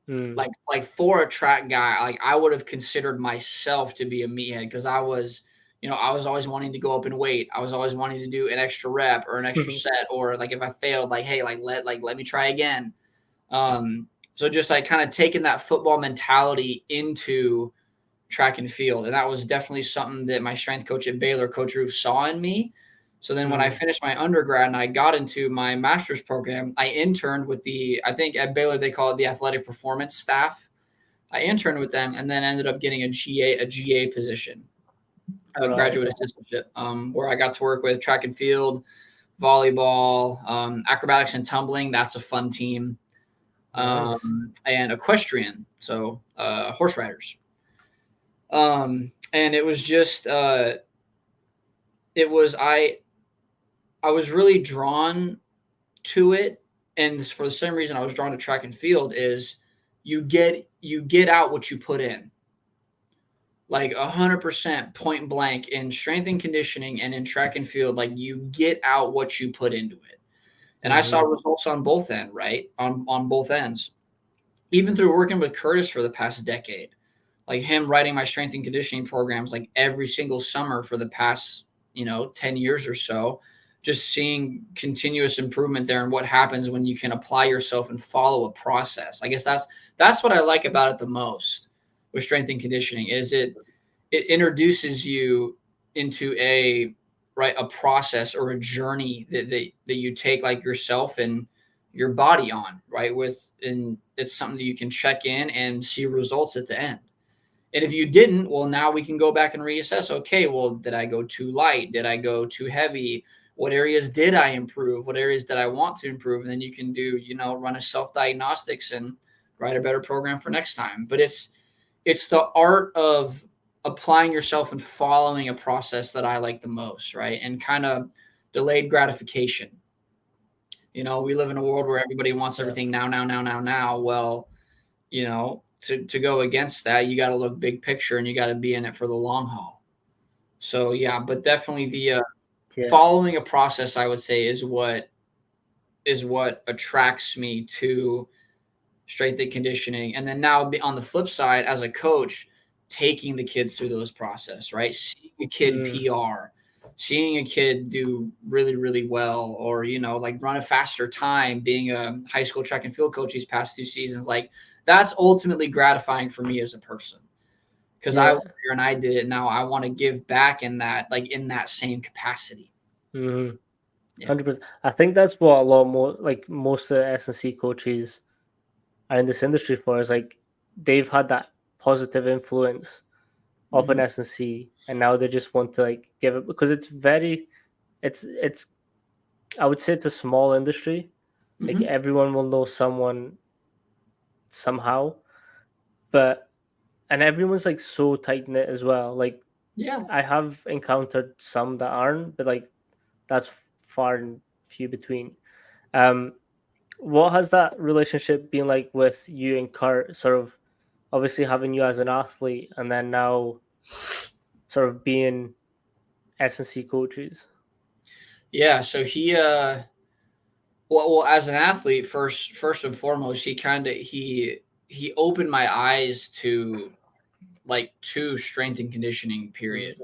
Mm. Like for a track guy, like I would have considered myself to be a meathead because I was always wanting to go up and weight. I was always wanting to do an extra rep or an extra set, or like if I failed, like hey, let me try again. So just like kind of taking that football mentality into track and field. And that was definitely something that my strength coach at Baylor, Coach Roof, saw in me. So then when I Mm. finished my undergrad and I got into my master's program, I interned with I think at Baylor they call it the athletic performance staff. I interned with them and then ended up getting a GA position, a Right. graduate assistantship, where I got to work with track and field, volleyball, acrobatics and tumbling. That's a fun team. Nice. And equestrian, so horse riders. And it was just it was I was really drawn to it and for the same reason I was drawn to track and field is you get out what you put in. Like 100% point blank in strength and conditioning and in track and field, like you get out what you put into it. And I saw Mm-hmm. results on both ends, right? On both ends. Even through working with Curtis for the past decade, like him writing my strength and conditioning programs like every single summer for the past, 10 years or so, just seeing continuous improvement there and what happens when you can apply yourself and follow a process. I guess that's what I like about it the most with strength and conditioning is it introduces you into a process or a journey that you take like yourself and your body on, right? And it's something that you can check in and see results at the end. And if you didn't, well, now we can go back and reassess. Okay, well, did I go too light? Did I go too heavy? What areas did I improve? What areas did I want to improve? And then you can do, run a self-diagnostics and write a better program for next time. But it's the art of applying yourself and following a process that I like the most, right? And kind of delayed gratification. We live in a world where everybody wants Yeah. everything now, now, now, now, now. Well, to go against that, you got to look big picture and you got to be in it for the long haul. So yeah, but definitely the Yeah. following a process, I would say, is what attracts me to strength and conditioning. And then now on the flip side, as a coach, taking the kids through those process, right? Seeing a kid PR, seeing a kid do really, really well, or, like run a faster time, being a high school track and field coach these past 2 seasons, like that's ultimately gratifying for me as a person. Because I Yeah. was there and I did it. Now I want to give back in that same capacity. Mm-hmm. Yeah. 100%. I think that's what a lot more like most of the S&C coaches are in this industry for is like they've had that positive influence of an Mhm. S&C and now they just want to like give it because it's I would say it's a small industry. Like Mhm. everyone will know someone somehow, but and everyone's like so tight knit as well. Like Yeah. I have encountered some that aren't, but like that's far and few between. Um, what has that relationship been like with you and Kurt? Sort of obviously having you as an athlete, and then now sort of being S&C coaches. Yeah. So well, as an athlete, first and foremost, he opened my eyes to strength and conditioning. Period. Mm-hmm.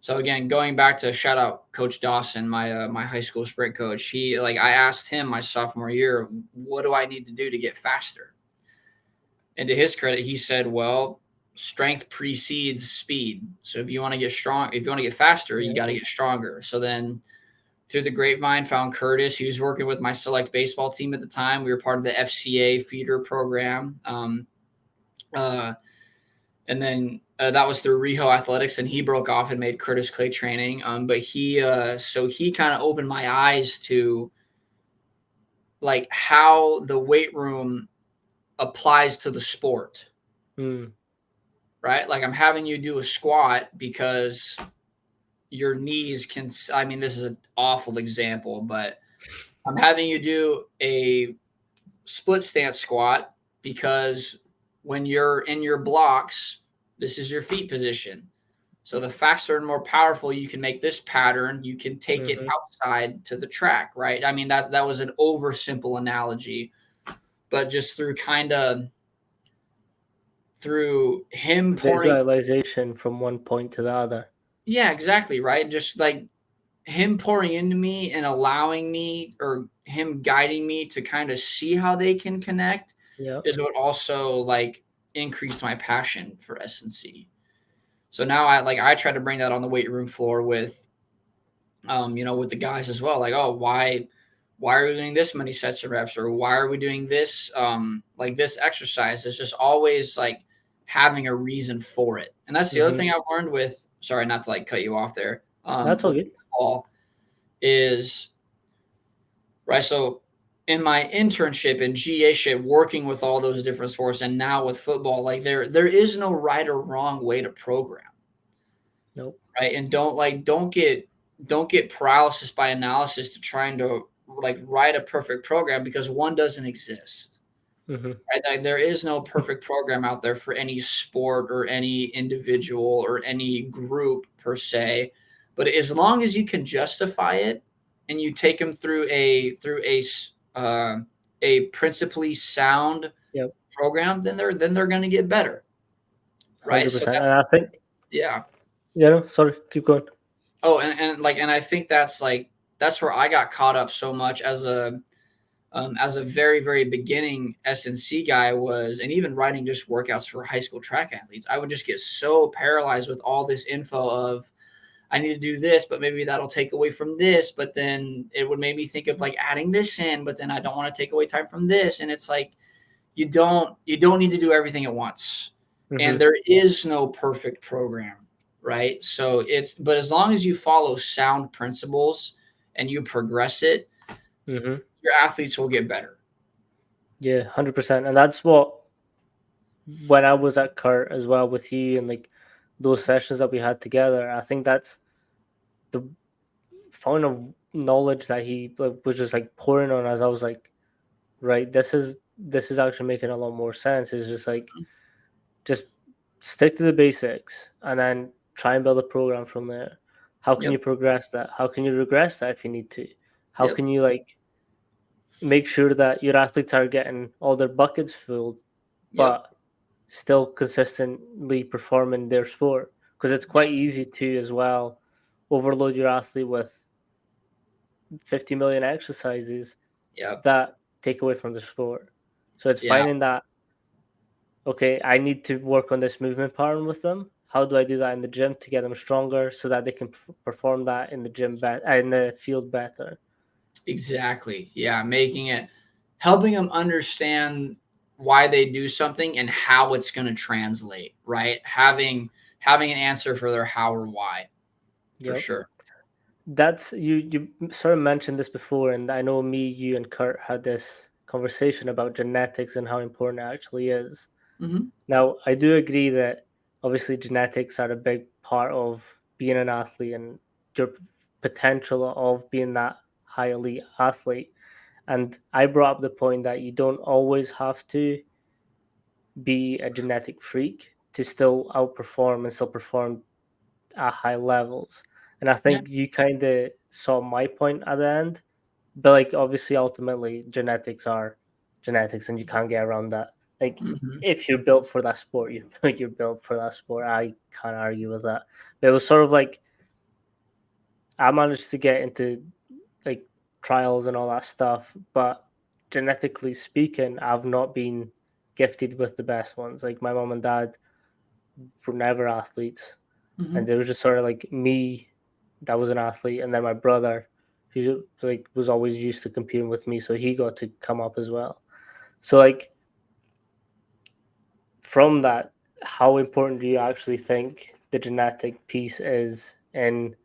So again, going back to shout out Coach Dawson, my high school sprint coach. I asked him my sophomore year, what do I need to do to get faster? And to his credit, he said, well, strength precedes speed. So if you want to get strong, if you want to get faster, you Yeah. got to get stronger. So then through the grapevine, found Curtis. He was working with my select baseball team at the time. We were part of the FCA feeder program. Uh, and then that was through Reho Athletics, and he broke off and made Curtis Clay training. But he kind of opened my eyes to like how the weight room applies to the sport, Mm. right? Like I'm having you do a squat because your knees can. I mean, this is an awful example, but I'm having you do a split stance squat because when you're in your blocks, this is your feet position. So the faster and more powerful you can make this pattern, you can take it Mm-hmm. outside to the track, right? I mean that was an oversimple analogy, but just through him pouring. Visualization from one point to the other. Yeah, exactly, right? Just like him pouring into me and allowing me or him guiding me to kind of see how they can connect Yeah. is what also like increased my passion for S&C. So now I try to bring that on the weight room floor with the guys as well. Like, oh, why are we doing this many sets of reps, or why are we doing this like this exercise? It's just always like having a reason for it. And that's the other Mm-hmm. thing I've learned with, sorry, not to like cut you off there. That's all With good. football is right. So in my internship and GA ship, working with all those different sports, and now with football, like there is no right or wrong way to program, Nope. right? And don't get paralysis by analysis to trying to like write a perfect program because one doesn't exist. Mm-hmm. Right? Like, there is no perfect program out there for any sport or any individual or any group per se. But as long as you can justify it and you take them through a principally sound Yep. program, then they're going to get better, right? So 100%. that And I think, yeah. no, sorry, keep going. Oh, and I think that's where I got caught up so much as a very very beginning SNC guy was, and even writing just workouts for high school track athletes, I would just get so paralyzed with all this info of I need to do this, but maybe that'll take away from this, but then it would make me think of like adding this in, but then I don't want to take away time from this, and it's like you don't need to do everything at once, and Mm-hmm. there is no perfect program, right? So but as long as you follow sound principles and you progress it, Mm-hmm. your athletes will get better. Yeah, 100%. And that's what, when I was at Kurt as well with you and like those sessions that we had together, I think that's the fountain of knowledge that he like, was just like pouring on us. I was like, right, this is actually making a lot more sense. It's just like, just stick to the basics and then try and build a program from there. How can Yep. you progress that? How can you regress that if you need to? How Yep. can you like make sure that your athletes are getting all their buckets filled, Yep. but still consistently performing their sport? Because it's Yep. quite easy to as well overload your athlete with 50 million exercises Yep. that take away from the sport. So it's Yeah. finding that, okay, I need to work on this movement pattern with them. How do I do that in the gym to get them stronger so that they can perform that in the gym in the field better? Exactly. Yeah. Helping them understand why they do something and how it's going to translate, right? Having an answer for their how or why, for Yep. sure. That's you sort of mentioned this before, and I know me, you, and Kurt had this conversation about genetics and how important it actually is. Hmm. Now, I do agree that obviously genetics are a big part of being an athlete and your potential of being that high elite athlete. And I brought up the point that you don't always have to be a genetic freak to still outperform and still perform at high levels. And I Yeah. think you kind of saw my point at the end. But like obviously ultimately genetics are genetics and you can't get around that. Like Hmm. if you're built for that sport, you're built for that sport. I can't argue with that. But it was sort of like I managed to get into like trials and all that stuff, but genetically speaking, I've not been gifted with the best ones. Like my mom and dad were never athletes, and Hmm. there was just sort of like me that was an athlete, and then my brother who like was always used to competing with me, so he got to come up as well. So like from that, how important do you actually think the genetic piece is in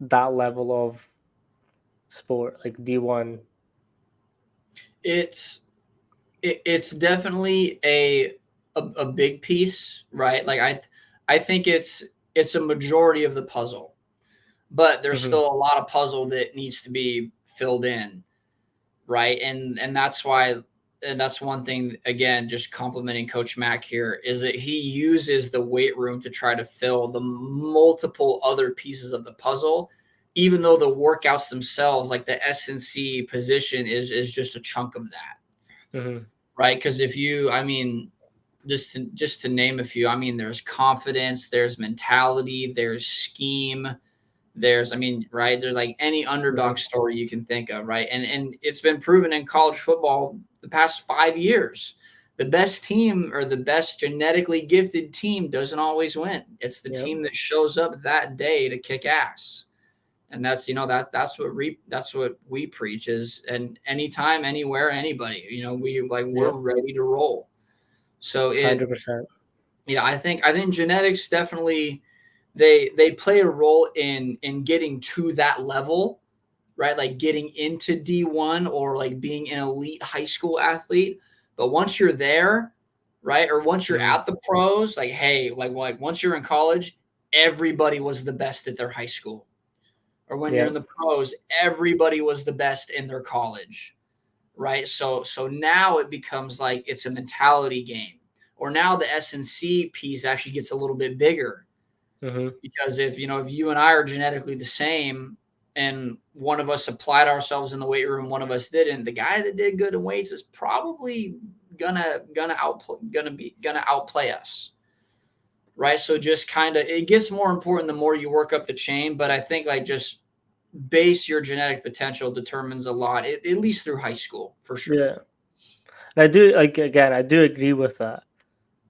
that level of sport, like D1? It's definitely a big piece, right? Like I think it's a majority of the puzzle, but there's Hmm. still a lot of puzzle that needs to be filled in, right? And that's why, and that's one thing, again, just complimenting Coach Mack here, is that he uses the weight room to try to fill the multiple other pieces of the puzzle, even though the workouts themselves, like the SNC position, is just a chunk of that, Hmm. right? Because if you, I mean, just to name a few, I mean, there's confidence, there's mentality, there's scheme, there's, I mean, right, there's like any underdog Hmm. story you can think of, right? And it's been proven in college football the past 5 years. The best team or the best genetically gifted team doesn't always win. It's the Yep. team that shows up that day to kick ass. And that's, that's what we preach is, and anytime, anywhere, anybody, we're Yep. ready to roll. So 100%. I think genetics definitely, they play a role in getting to that level, right? Like getting into D1 or like being an elite high school athlete. But once you're there, right? Or once you're Hmm. at the pros, like, hey, like once you're in college, everybody was the best at their high school. or when you're Yeah. in the pros, everybody was the best in their college, right? So now it becomes like it's a mentality game. Or now the S&C piece actually gets a little bit bigger, Mm-hmm. because if you and I are genetically the same and one of us applied ourselves in the weight room, one of us didn't, the guy that did good in weights is probably gonna outplay us, right? So just kind of, it gets more important the more you work up the chain. But I think like just base your genetic potential determines a lot, at least through high school for sure. Yeah. And I do, like, again, I do agree with that.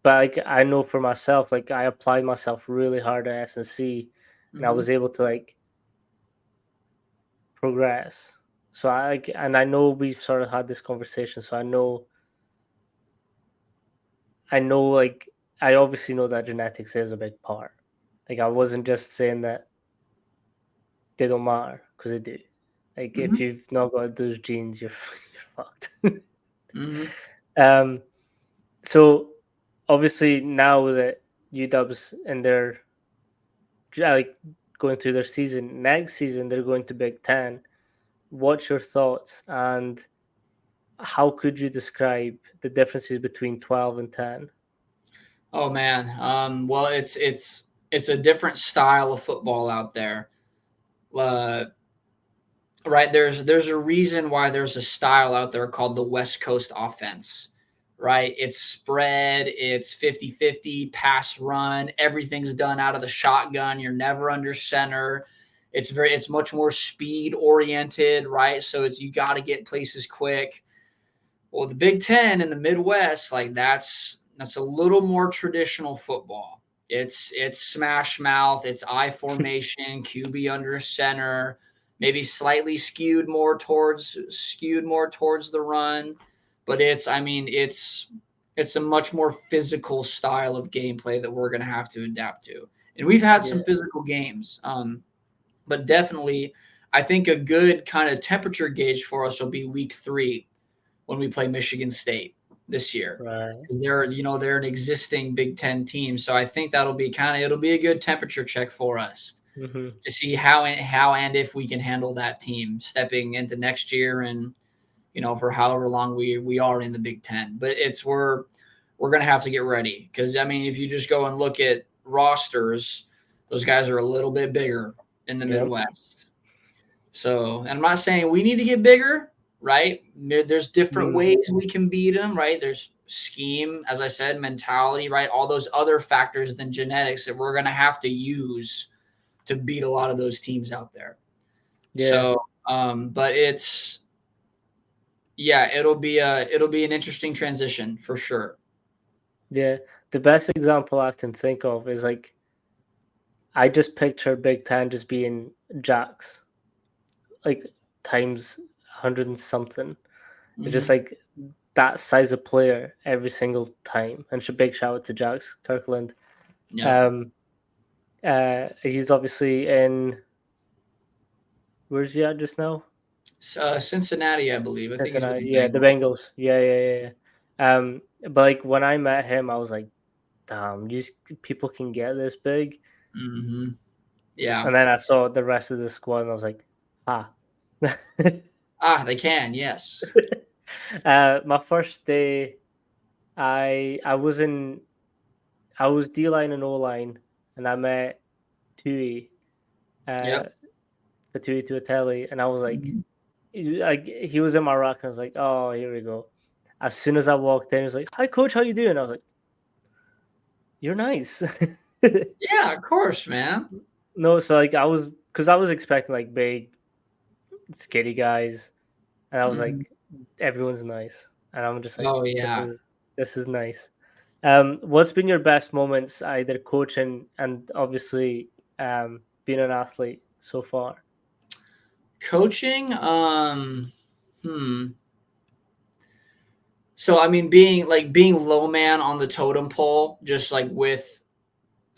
But like I know for myself, like I applied myself really hard at S&C, and I Hmm. was able to like progress. So and I know we've sort of had this conversation, so I know like I obviously know that genetics is a big part. Like I wasn't just saying that they don't matter, because they do. Like if Hmm. you've not got those genes, you're you're fucked. Hmm. um. So obviously now that UW's in their like going through their season, next season they're going to Big Ten. What's your thoughts, and how could you describe the differences between 12 and 10? Oh man. Well, it's a different style of football out there. Uh, right, there's a reason why there's a style out there called the West Coast offense, right? It's spread, it's 50-50 pass run, everything's done out of the shotgun, you're never under center. It's much more speed oriented, right? So it's, you got to get places quick. Well, the Big Ten in the Midwest, like that's a little more traditional football. It's smash mouth, it's I formation, QB under center, maybe slightly skewed more towards the run, but it's a much more physical style of gameplay that we're going to have to adapt to. And we've had Yeah, some physical games, but definitely, I think a good kind of temperature gauge for us will be week 3 when we play Michigan State this year. right. They're an existing Big Ten team, so I think it'll be a good temperature check for us Hmm. to see how and if we can handle that team stepping into next year, and for however long we are in the Big Ten. But we're gonna have to get ready, because I mean, if you just go and look at rosters, those guys are a little bit bigger in the Yep. Midwest. So, and I'm not saying we need to get bigger, right? There's different Mm, ways we can beat them, right? There's scheme, as I said, mentality, right? All those other factors than genetics that we're going to have to use to beat a lot of those teams out there. yeah, So, but it'll be an interesting transition for sure. yeah. The best example I can think of is like I just picture Big Ten just being Jacks, like times 100 and something. It's just Hmm. like that size of player every single time. And big shout out to Jax Kirkland. Yep. Um, he's obviously in, where's he at just now? Cincinnati, I believe. I think he's with Cincinnati. the Yeah, the Bengals. Bengals. Yeah. But like when I met him, I was like, damn, these people can get this big. Hmm. Yeah. And then I saw the rest of the squad, and I was like, ah. Ah, they can. Yes. My first day, I was D line and O line, and I met Tui, uh, Yep. Fatui Tuateli, and I was like, Mhm. he was in my rack, and I was like, oh, here we go. As soon as I walked in, he was like, "Hi, coach, how you doing?" I was like, "You're nice." Yeah, of course, man. No, so like because I was expecting like big, skinny guys, and I was Mhm. like, everyone's nice, and I'm just like, Oh, this yeah. is this is nice. What's been your best moments, either coaching and obviously being an athlete so far? Coaching, hmm. So, I mean, being low man on the totem pole, just like with,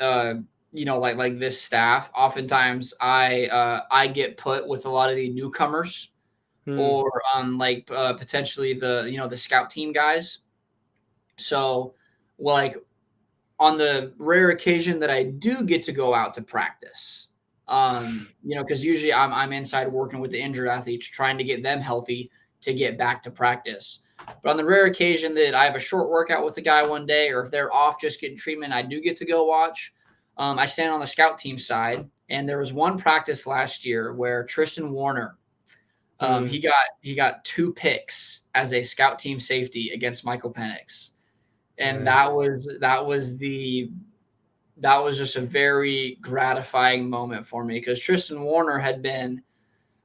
uh, like this staff, oftentimes I get put with a lot of the newcomers, Hmm. or, potentially the scout team guys. So, like, on the rare occasion that I do get to go out to practice, Because usually I'm inside working with the injured athletes, trying to get them healthy to get back to practice. But on the rare occasion that I have a short workout with a guy one day, or if they're off just getting treatment, I do get to go watch. I stand on the scout team side, and there was one practice last year where Tristan Warner, he got 2 picks as a scout team safety against Michael Penix, and Nice. that was just a very gratifying moment for me because Tristan Warner had been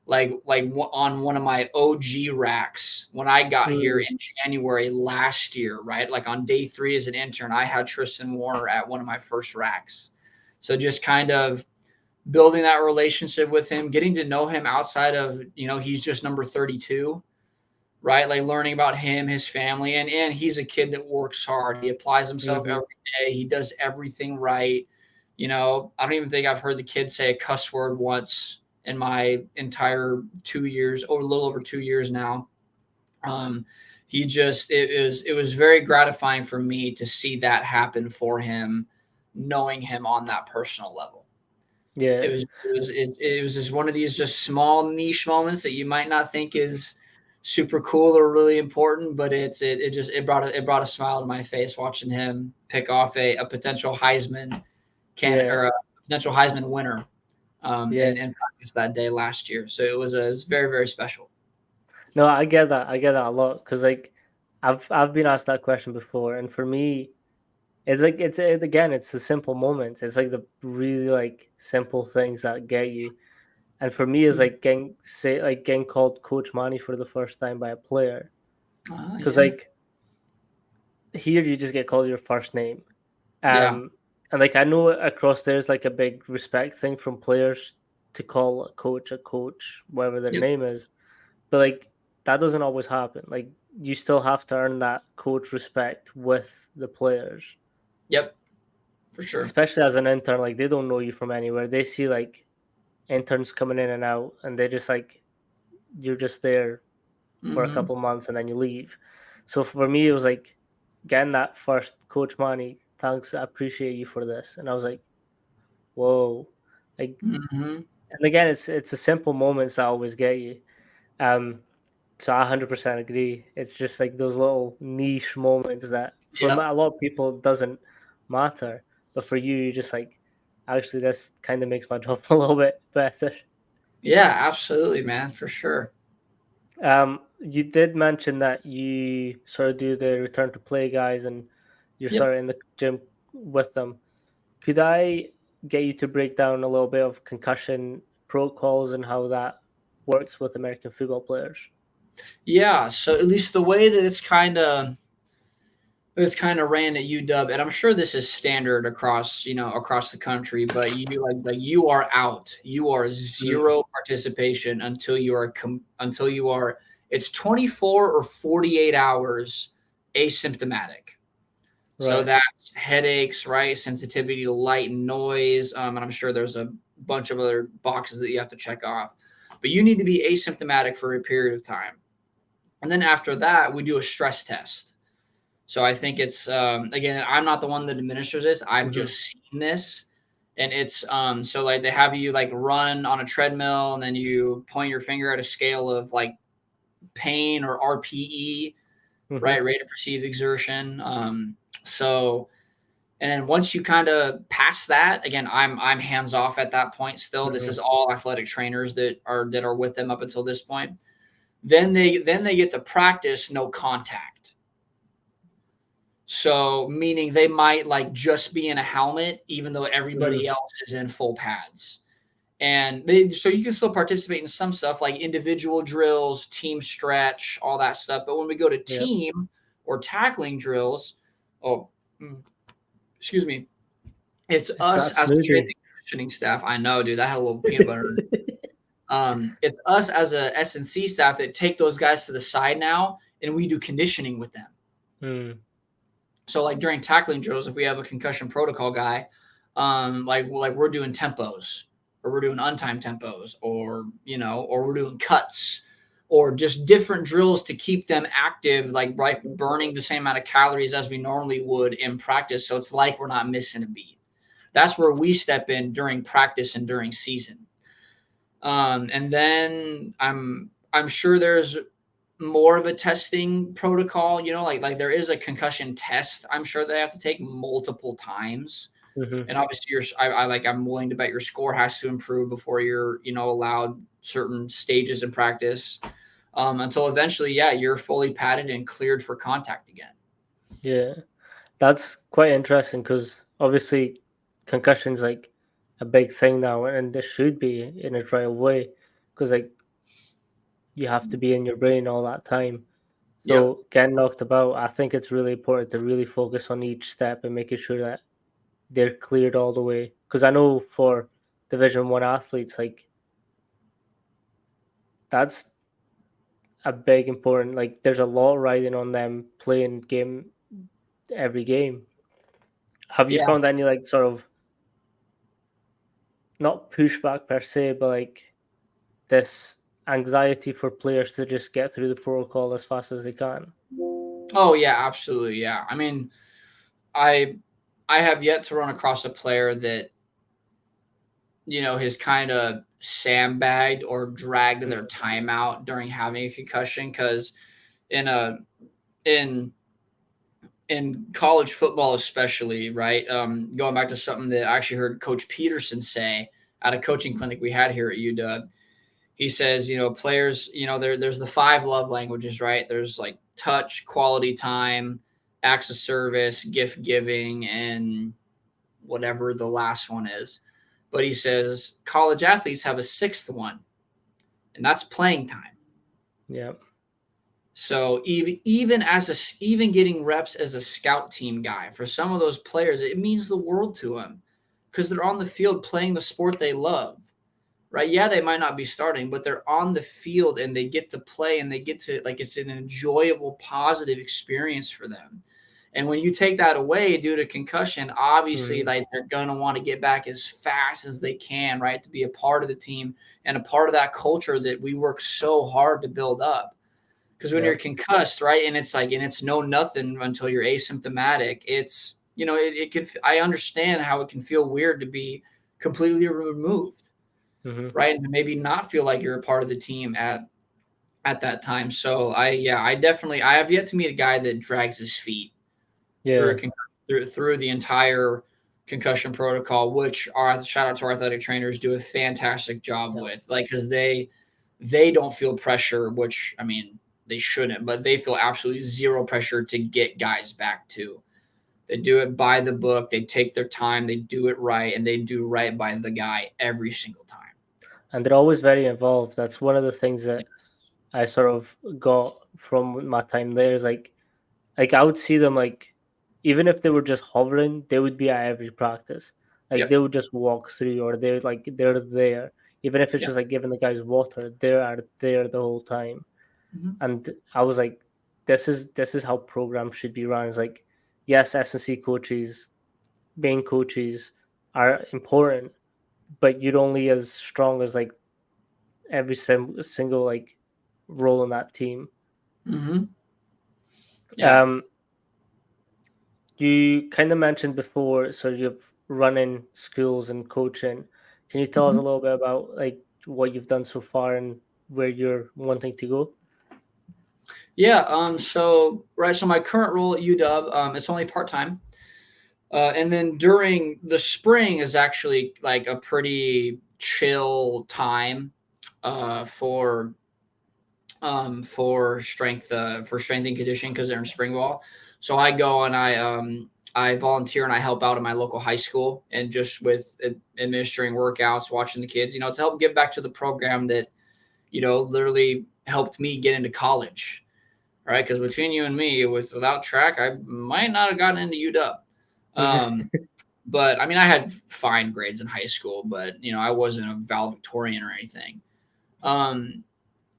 like on one of my OG racks when I got here in January last year, right? Like on day 3 as an intern, I had Tristan Warner at one of my first racks. So just kind of building that relationship with him, getting to know him outside of, he's just number 32, right? Like learning about him, his family, and he's a kid that works hard. He applies himself every day. He does everything right. I don't even think I've heard the kid say a cuss word once in my entire 2 years, or a little over 2 years now. It was very gratifying for me to see that happen for him, knowing him on that personal level. Yeah. It was just one of these just small niche moments that you might not think is super cool or really important, but it brought a smile to my face watching him pick off a potential Heisman or a potential Heisman winner in practice that day last year. So it was very, very special. No, I get that. I get that a lot because like I've been asked that question before, and for me, it's like it's the simple moments. It's like the really like simple things that get you. And for me, it's like getting called Coach Manny for the first time by a player, because like here you just get called your first name, and like I know across there's like a big respect thing from players to call a coach, whatever their name is, but like that doesn't always happen. Like you still have to earn that coach respect with the players. Yep, for sure. Especially as an intern, like they don't know you from anywhere. They see like interns coming in and out, and they just like you're just there for a couple months and then you leave. So for me, it was like getting that first Coach Manny, thanks, I appreciate you for this. And I was like, whoa, like, and again, it's the simple moments that always get you. So I 100% agree. It's just like those little niche moments that for a lot of people doesn't matter, but for you, you're just like, actually, this kind of makes my job a little bit better. Yeah, absolutely, man, for sure. You did mention that you sort of do the return to play guys and you're sort of in the gym with them. Could I get you to break down a little bit of concussion protocols and how that works with American football players? Yeah, so at least the way that it's kind of ran at UW, and I'm sure this is standard across the country, but you are out. You are zero participation until you are it's 24 or 48 hours asymptomatic. Right. So that's headaches, right? Sensitivity to light and noise, and I'm sure there's a bunch of other boxes that you have to check off. But you need to be asymptomatic for a period of time. And then after that, we do a stress test. So I think it's again, I'm not the one that administers this. I've just seen this, and it's so like they have you like run on a treadmill, and then you point your finger at a scale of like pain or RPE, right, rate of perceived exertion. So, and then once you kind of pass that, again, I'm hands off at that point. Still, this is all athletic trainers that are with them up until this point. Then they get to practice no contact. So meaning they might like just be in a helmet, even though everybody else is in full pads. And so you can still participate in some stuff like individual drills, team stretch, all that stuff. But when we go to team or tackling drills, excuse me, it's us as a strength and conditioning staff. I know, dude, that had a little peanut butter. It's us as a S&C staff that take those guys to the side now, and we do conditioning with them. So like during tackling drills, if we have a concussion protocol guy, like we're doing tempos, or we're doing untimed tempos, or we're doing cuts, or just different drills to keep them active, like burning the same amount of calories as we normally would in practice. So it's like we're not missing a beat, That's where we step in during practice and during season. And then I'm sure there's more of a testing protocol, like there is a concussion test. I'm sure they have to take multiple times. Mm-hmm. And obviously I'm willing to bet your score has to improve before you're, allowed certain stages in practice. Until eventually, yeah, you're fully padded and cleared for contact again. Yeah, that's quite interesting because obviously concussion's like a big thing now, and this should be in a right way because like you have to be in your brain all that time. Yep. So getting knocked about, I think it's really important to really focus on each step and making sure that they're cleared all the way. Because I know for Division One athletes, like that's a big important. Like there's a lot riding on them playing game every game. Have you Yeah. found any like sort of not pushback per se, but like this anxiety for players to just get through the protocol as fast as they can? Oh yeah, absolutely. Yeah. I mean, I I have yet to run across a player that, has kind of sandbagged or dragged their time out during having a concussion. Because in a in in college football especially, right? Going back to something that I actually heard Coach Peterson say at a coaching clinic we had here at UW. He says, players, there's the five love languages, right? There's like touch, quality time, acts of service, gift giving, and whatever the last one is. But he says college athletes have a sixth one, and that's playing time. Yeah. So even getting reps as a scout team guy for some of those players, it means the world to them because they're on the field playing the sport they love, right? Yeah, they might not be starting, but they're on the field and they get to play and they get to, like, it's an enjoyable, positive experience for them. And when you take that away due to concussion, obviously, Hmm. like, they're gonna want to get back as fast as they can, right? To be a part of the team and a part of that culture that we work so hard to build up. Because when Yeah. you're concussed, right, and it's no nothing until you're asymptomatic. It's, it could. I understand how it can feel weird to be completely removed, Hmm. right, and to maybe not feel like you're a part of the team at that time. So I have yet to meet a guy that drags his feet through Yeah. through the entire concussion protocol, which our shout out to our athletic trainers do a fantastic job Yeah. with, like, because they don't feel pressure, which, I mean, they shouldn't, but they feel absolutely zero pressure to get guys back to. They do it by the book. They take their time. They do it right, and they do right by the guy every single time. And they're always very involved. That's one of the things Yeah. that I sort of got from my time there is like I would see them like even if they were just hovering, they would be at every practice. Like Yep. they would just walk through or they're there. Even if it's Yep. just like giving the guys water, they are there the whole time. Mhm. And I was like, this is how programs should be run. It's like, yes, S&C coaches, main coaches are important, but you're only as strong as like every single like role in that team. Mhm. Yeah. Um, you kind of mentioned before, so you've running schools and coaching. Can you tell us a Mhm. little bit about like what you've done so far and where you're wanting to go? Yeah. So right. So my current role at UW, it's only part time. And then during the spring is actually like a pretty chill time for for strength and conditioning because they're in spring ball. So I go and I volunteer and I help out at my local high school and just with administering workouts, watching the kids, to help give back to the program that, literally helped me get into college. Right? Because between you and me, without track, I might not have gotten into UW. Um, but I mean, I had fine grades in high school, but I wasn't a valedictorian or anything. Um,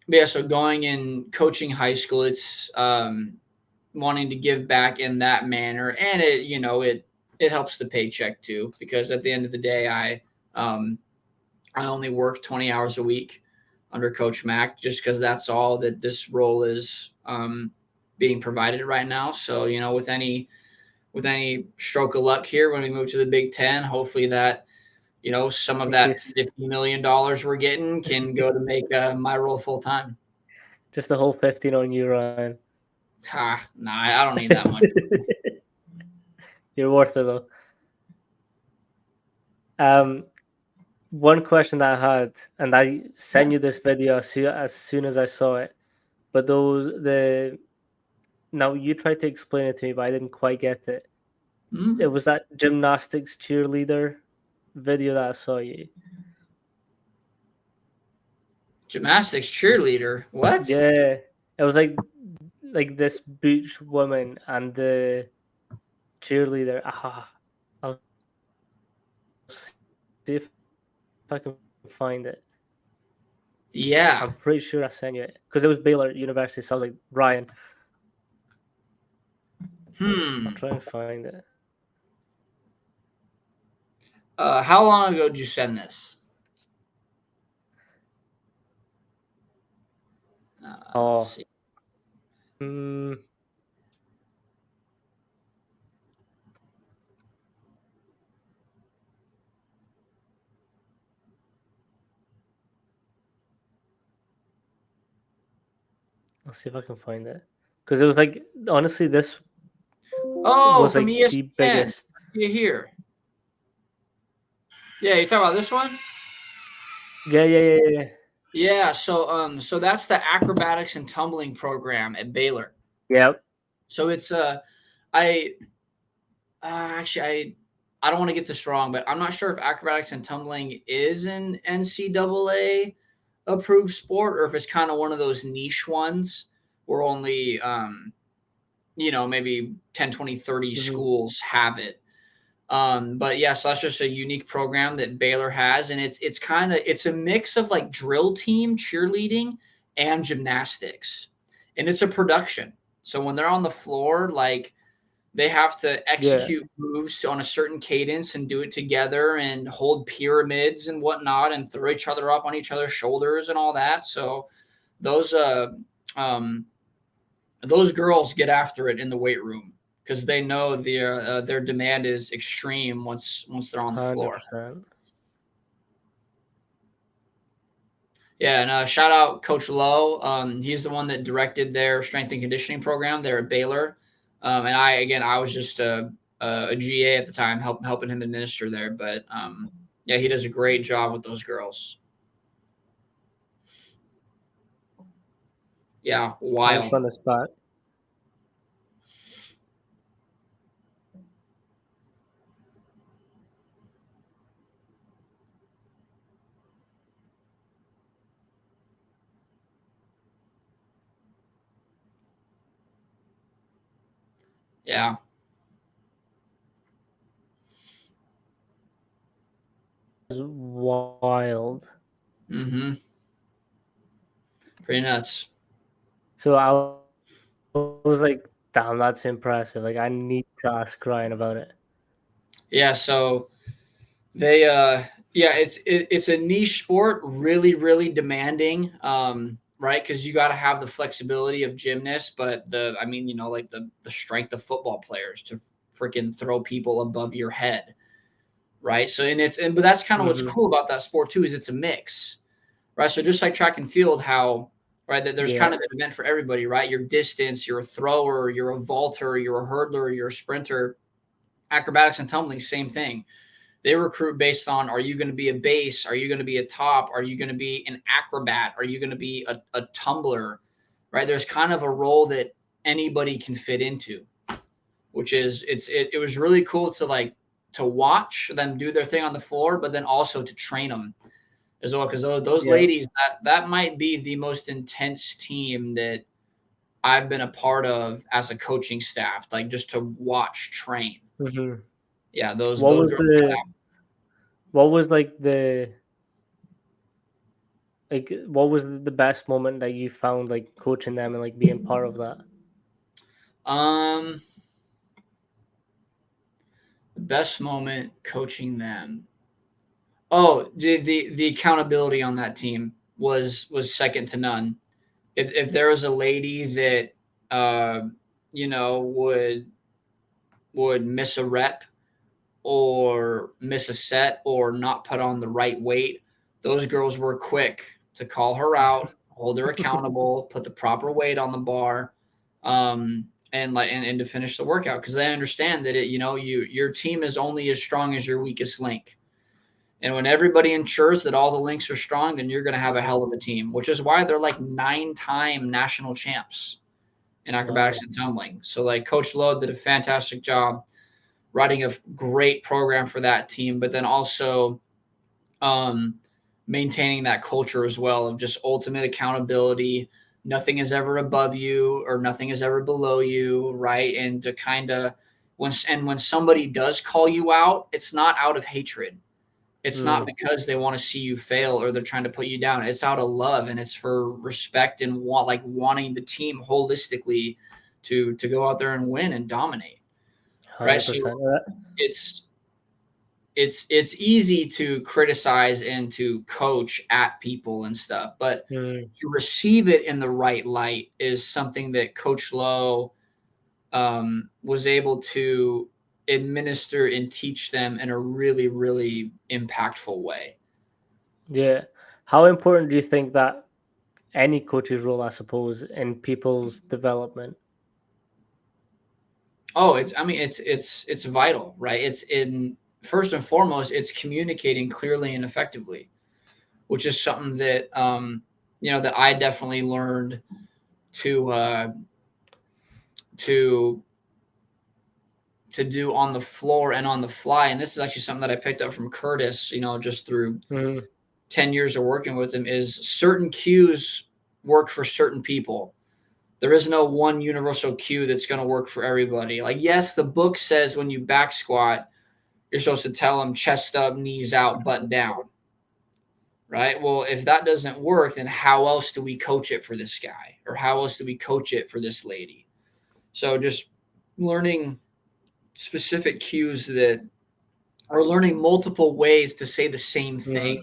but yeah, so going and coaching high school, it's wanting to give back in that manner, and it helps the paycheck too, because at the end of the day, I only work 20 hours a week under Coach Mack, just because that's all that this role is being provided right now. So with with any stroke of luck here when we move to the Big Ten. Hopefully that, some of In that case $50 million we're getting can go to make my role full time. just the whole 15 on you, Ryan. Nah, I don't need that much. You're worth it though. One question that I had, and I sent you this video as soon as I saw it, but now you tried to explain it to me, but I didn't quite get it. Hmm? It was that gymnastics cheerleader video that I saw you. Gymnastics cheerleader? What? Yeah, it was like this beach woman and the cheerleader. I'll see if I can find it. Yeah. I'm pretty sure I sent you it because it was Baylor University. So I was like, Ryan, I'll try and find it. How long ago did you send this? Let's see. Hmm. I'll see if I can find it because it was like honestly, this Oh, was from like the ESPN. biggest. See it here. Yeah, you talking about this one? Yeah. Yeah, so that's the acrobatics and tumbling program at Baylor. Yep. So it's I actually I don't want to get this wrong, but I'm not sure if acrobatics and tumbling is an NCAA approved sport or if it's kind of one of those niche ones where only maybe 10, 20, 30 Mm-hmm. schools have it. But yeah, so that's just a unique program that Baylor has, and it's a mix of like drill team, cheerleading, and gymnastics, and it's a production. So when they're on the floor, like they have to Yeah. execute moves on a certain cadence and do it together and hold pyramids and whatnot and throw each other up on each other's shoulders and all that. So those um, those girls get after it in the weight room because they know their demand is extreme once they're on the floor. 100%. Yeah, and shout out Coach Lowe. He's the one that directed their strength and conditioning program there at Baylor. And I was just a GA at the time, helping him administer there. But yeah, he does a great job with those girls. Yeah, I'll just wild. run this back. Yeah. It's wild. Mm-hmm. Pretty nuts. So I was like, damn, that's impressive. Like, I need to ask Ryan about it. Yeah, so they yeah, it's a niche sport, really demanding. Right, because you got to have the flexibility of gymnasts, but like the strength of football players to freaking throw people above your head, right? So but that's kind of what's Mm-hmm. cool about that sport too, is it's a mix, right? So just like track and field, how right that there's Yeah. kind of an event for everybody, right? Your distance, you're a thrower, you're a vaulter, you're a hurdler, you're a sprinter. Acrobatics and tumbling, same thing. They recruit based on, are you going to be a base? Are you going to be a top? Are you going to be an acrobat? Are you going to be a tumbler? Right? There's kind of a role that anybody can fit into, which is it was really cool to watch them do their thing on the floor, but then also to train them as well. Because those Yeah. ladies, that might be the most intense team that I've been a part of as a coaching staff, like just to watch train. Mm-hmm. Yeah, those What those was girls. like what was the best moment that you found like coaching them and like being part of that? The best moment coaching them. Oh, the accountability on that team was second to none. If there was a lady that would would miss a rep or miss a set or not put on the right weight, those girls were quick to call her out, hold her accountable, put the proper weight on the bar, and to finish the workout, because they understand that your team is only as strong as your weakest link. And when everybody ensures that all the links are strong, then you're going to have a hell of a team, which is why they're like 9-time national champs in acrobatics and tumbling. So like Coach Lowe did a fantastic job writing a great program for that team, but then also maintaining that culture as well of just ultimate accountability. Nothing is ever above you or nothing is ever below you, right? And to kind of when somebody does call you out, it's not out of hatred. It's not because they want to see you fail or they're trying to put you down. It's out of love, and it's for respect and wanting the team holistically to go out there and win and dominate. Right. So it's easy to criticize and to coach at people and stuff, but to receive it in the right light is something that Coach Lowe was able to administer and teach them in a really, really impactful way. Yeah. How important do you think that any coach's role, I suppose, in people's development? Oh, it's vital, right? It's in first and foremost, it's communicating clearly and effectively, which is something that that I definitely learned to do on the floor and on the fly. And this is actually something that I picked up from Curtis, just through 10 years of working with him, is certain cues work for certain people. There is no one universal cue that's going to work for everybody. Like, yes, the book says when you back squat, you're supposed to tell them chest up, knees out, butt down. Right? Well, if that doesn't work, then how else do we coach it for this guy? Or how else do we coach it for this lady? So just learning specific cues or learning multiple ways to say the same thing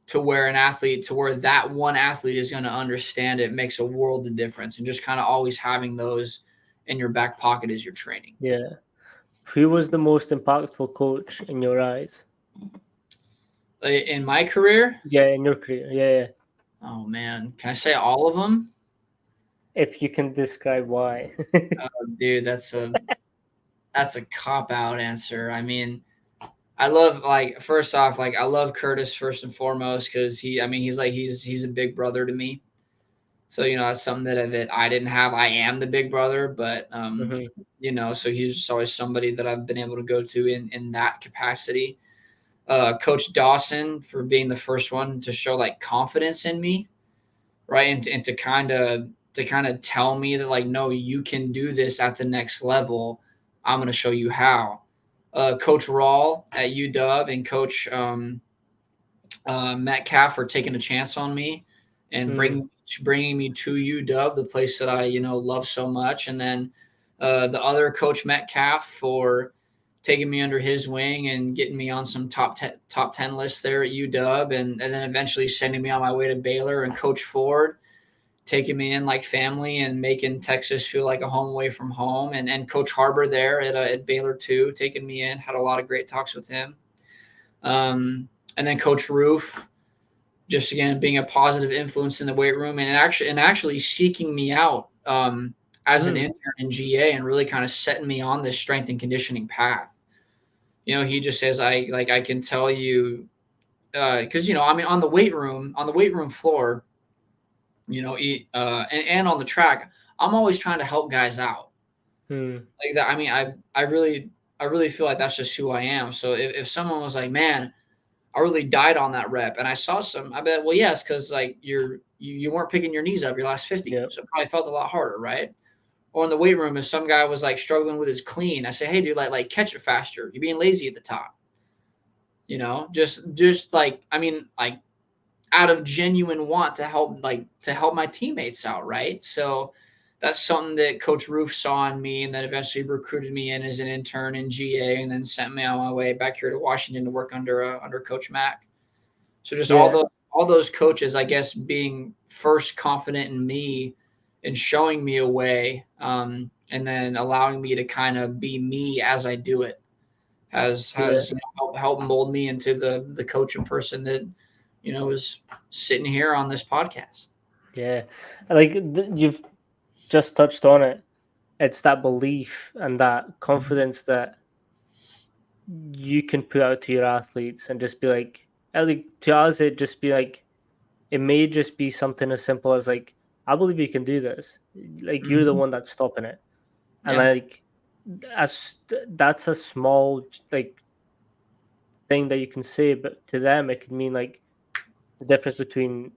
to where that one athlete is going to understand it makes a world of difference. And just kind of always having those in your back pocket as you're training. Yeah. Who was the most impactful coach in your eyes? In my career? Yeah, in your career. Yeah. Oh man, can I say all of them? If you can describe why. Oh, dude, that's a cop-out answer. I mean, I love, first off, I love Curtis first and foremost because he's a big brother to me. So, that's something that I didn't have. I am the big brother, but, so he's just always somebody that I've been able to go to in that capacity. Coach Dawson for being the first one to show confidence in me, right? And to kind of tell me that no, you can do this at the next level. I'm going to show you how. Coach Rawl at Udub and Coach Metcalf for taking a chance on me and bringing me to Udub, the place that I love so much. And then the other Coach Metcalf for taking me under his wing and getting me on some top 10 lists there at UW, and then eventually sending me on my way to Baylor, and Coach Ford taking me in like family and making Texas feel like a home away from home, and Coach Harbor there at Baylor too, taking me in, had a lot of great talks with him. And then Coach Roof, just again being a positive influence in the weight room and actually seeking me out as an intern in GA and really kind of setting me on this strength and conditioning path. He just says, I can tell you, because on the weight room floor, and on the track, I'm always trying to help guys out. Like that. I really feel like that's just who I am. So if someone was like, man, I really died on that rep, and I saw some, I bet, well, yes, because you weren't picking your knees up your last 50, so it probably felt a lot harder, right? Or in the weight room, if some guy was struggling with his clean, I say, hey, dude, catch it faster. You're being lazy at the top. Just out of genuine want to help my teammates out, right? So that's something that Coach Roof saw in me, and then eventually recruited me in as an intern in GA, and then sent me on my way back here to Washington to work under Coach Mack. So just all those coaches, I guess, being first confident in me and showing me a way and then allowing me to kind of be me as I do it has helped mold me into the coach and person that is sitting here on this podcast. Yeah, like you've just touched on it. It's that belief and that confidence that you can put out to your athletes and just be like, to us, it just be like, it may just be something as simple as like, I believe you can do this. Like you're the Mhm. one that's stopping it, and Yeah. like as that's a small like thing that you can say, but to them it could mean like the difference between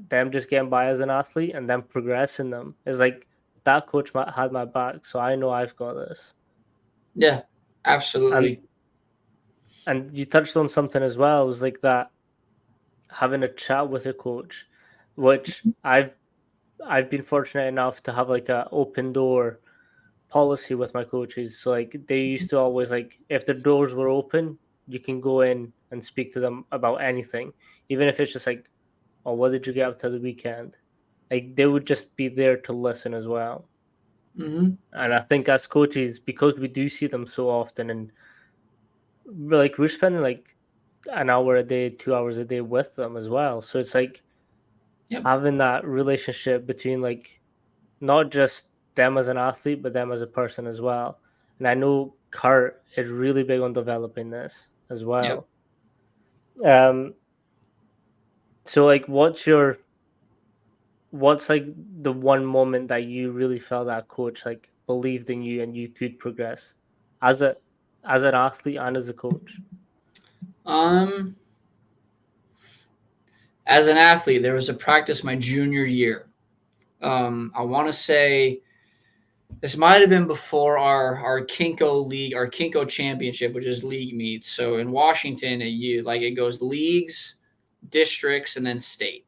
them just getting by as an athlete and them progressing them is like that coach had my back, so I know I've got this. Yeah. And Absolutely. you touched on something as well. It was like that having a chat with a coach, which I've been fortunate enough to have like a open door policy with my coaches. So like they used to always like if the doors were open, you can go in and speak to them about anything, even if it's just like, oh, what did you get up to the weekend? Like they would just be there to listen as well. Hmm. And I think as coaches, because we do see them so often, and we're spending like an hour a day, 2 hours a day with them as well. So it's like Yep. having that relationship between like not just them as an athlete, but them as a person as well. And I know Kurt is really big on developing this as Yep. well. Um, so like, what's like the one moment that you really felt that coach like believed in you and you could progress as a as an athlete and as a coach? Um, as an athlete, there was a practice my junior year. I want to say this might have been before our Kinko League, our Kinko Championship, which is league meets. So in Washington, it goes leagues, districts, and then state.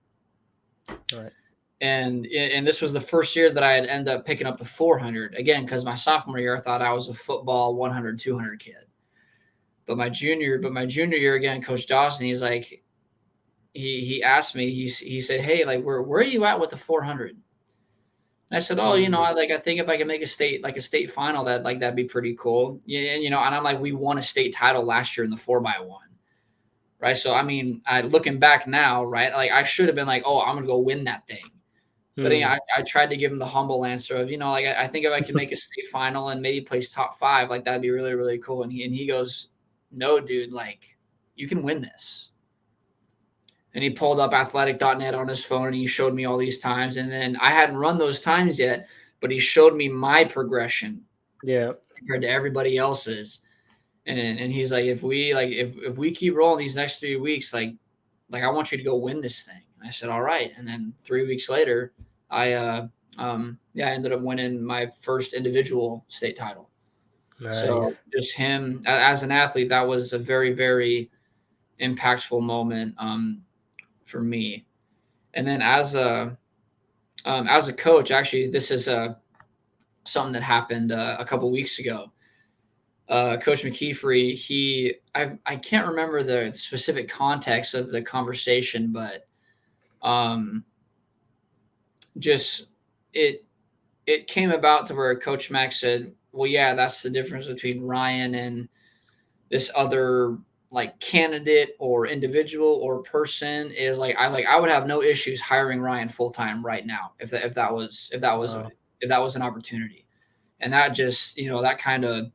Right. And this was the first year that I had ended up picking up the 400 again because my sophomore year I thought I was a football 100 200 kid. But my junior year again, Coach Dawson, he's like he asked me he said, hey, like where are you at with the 400? I said, oh, Mm, I think if I can make a state final, that'd be pretty cool. Yeah, and I'm like, we won a state title last year in the 4x1, right? So I mean, looking back now, right, like I should have been like, oh, I'm gonna go win that thing. But mm. I tried to give him the humble answer of, like I think if I can make a state final and maybe place top five, like that'd be really really cool. And he goes, no, dude, like you can win this. And he pulled up athletic.net on his phone and he showed me all these times. And then I hadn't run those times yet, but he showed me my progression Yeah. compared to everybody else's. And he's like, if we keep rolling these next 3 weeks, like I want you to go win this thing. And I said, all right. And then 3 weeks later, I ended up winning my first individual state title. So Nice. just him as an athlete, that was a very, very impactful moment for me. And then as a coach, actually, this is something that happened a couple weeks ago. Coach McKeefery, I can't remember the specific context of the conversation, but um, just it it came about to where Coach Max said, "Well, yeah, that's the difference between Ryan and this other like candidate or individual or person is I would have no issues hiring Ryan full time right now Wow. if that was an opportunity." And that just that kind of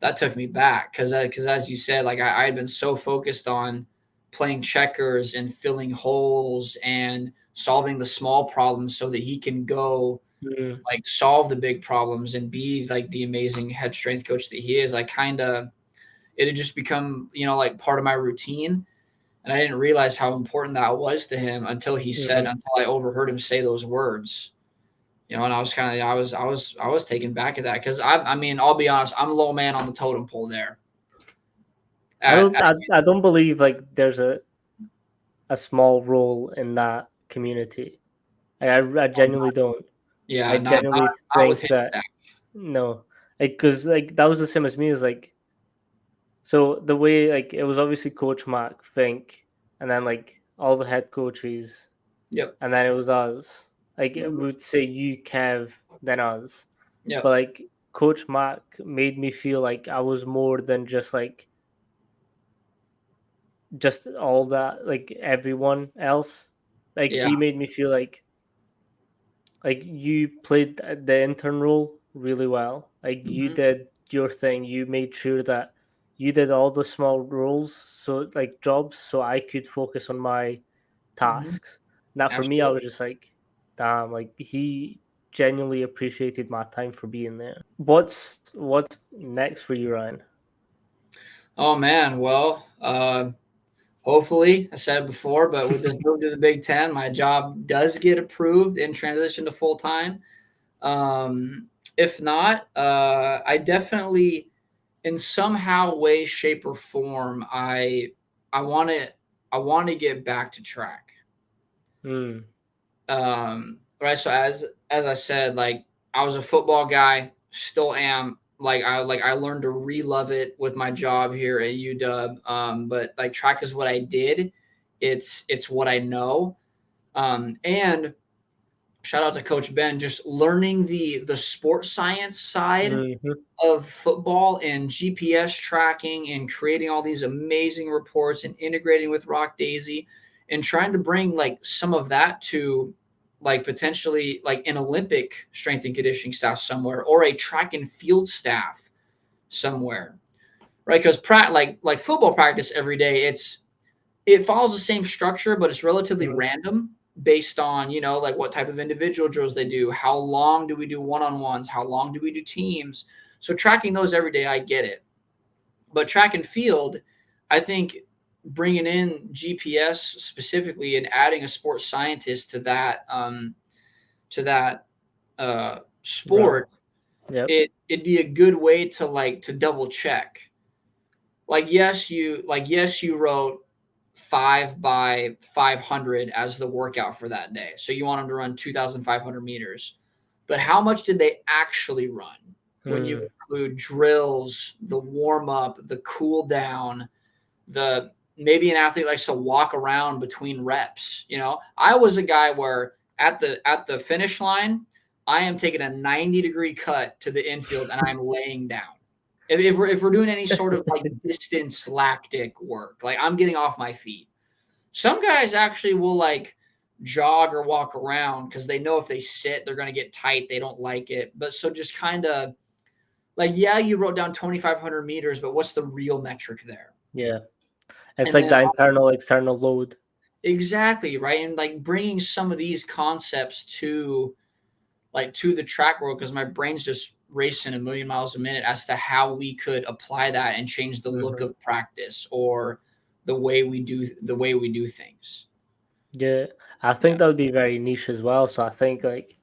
that took me back because as you said, like I had been so focused on playing checkers and filling holes and solving the small problems so that he can go Mm, like solve the big problems and be like the amazing head strength coach that he is. I kind of it had just become like part of my routine, and I didn't realize how important that was to him mhm. until I overheard him say those words. And I was kind of I was taken back at that because I mean I'll be honest, I'm a low man on the totem pole there. At I don't believe like there's a small role in that community. I genuinely don't. Yeah, I genuinely not with think his that staff. no, like because like that was the same as me. Is like so the way like it was obviously Coach Mac, Fink, and then like all the head coaches, Yep. and then it was us. Like we Mhm. would say you, Kev, then us. Yep. but like Coach Mac made me feel like I was more than just like just all that, like everyone else. Like Yeah. he made me feel like you played the intern role really well. Like you Hmm. did your thing. You made sure that you did all the small roles, so like jobs, so I could focus on my Hmm. tasks. Now for me, I was Absolutely. just like, damn, like he genuinely appreciated my time for being there. What's next for you, Ryan? Oh man. Well, hopefully, I said it before, but with this move to the Big Ten, my job does get approved and transition to full time. If not, I definitely, in somehow, way, shape, or form, I want to I want to get back to track. Hmm. Right. So as I said, like I was a football guy, still am. I learned to re-love it with my job here at UW. But like track is what I did. It's what I know. And shout out to Coach Ben, just learning the sports science side Mm-hmm. of football and GPS tracking and creating all these amazing reports and integrating with Rock Daisy and trying to bring like some of that to like potentially like an Olympic strength and conditioning staff somewhere or a track and field staff somewhere, right? Because like football practice every day, it follows the same structure, but it's relatively Mm-hmm. random based on, like what type of individual drills they do. How long do we do one-on-ones? How long do we do teams? So tracking those every day, I get it. But track and field, I think bringing in GPS specifically and adding a sports scientist to that Realm. sport, Yep. it'd be a good way to to double check. Yes, you wrote 5 by 500 as the workout for that day. So you want them to run 2,500 meters. But how much did they actually run when you Hmm. include drills, the warm up, the cool down, the maybe an athlete likes to walk around between reps. I was a guy where at the finish line, I am taking a 90-degree cut to the infield and I'm laying down. If we're doing any sort of like distance lactic work, like I'm getting off my feet. Some guys actually will like jog or walk around because they know if they sit, they're going to get tight. They don't like it. But so just kind of like, yeah, you wrote down 2,500 meters, but what's the real metric there? Yeah. It's And like then the internal external load. exactly right, and like bringing some of these concepts to the track world because my brain's just racing a million miles a minute as to how we could apply that and change the look Hmm. of practice or the way we do things. Yeah. I Yeah. think that would be very niche as well. So I think like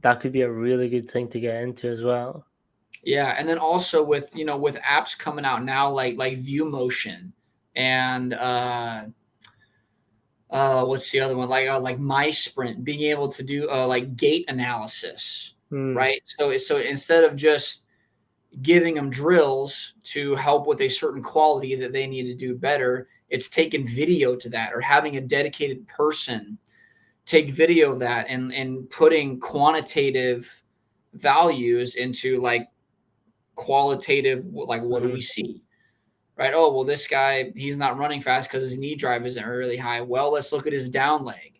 that could be a really good thing to get into as well. Yeah, and then also with apps coming out now like View Motion and what's the other one, like My Sprint, being able to do like gait analysis, Mm. right? So instead of just giving them drills to help with a certain quality that they need to do better, it's taking video to that or having a dedicated person take video of that and putting quantitative values into like qualitative, like what do we Hmm. see, right? Oh, well, this guy, he's not running fast because his knee drive isn't really high. Well, let's look at his down leg.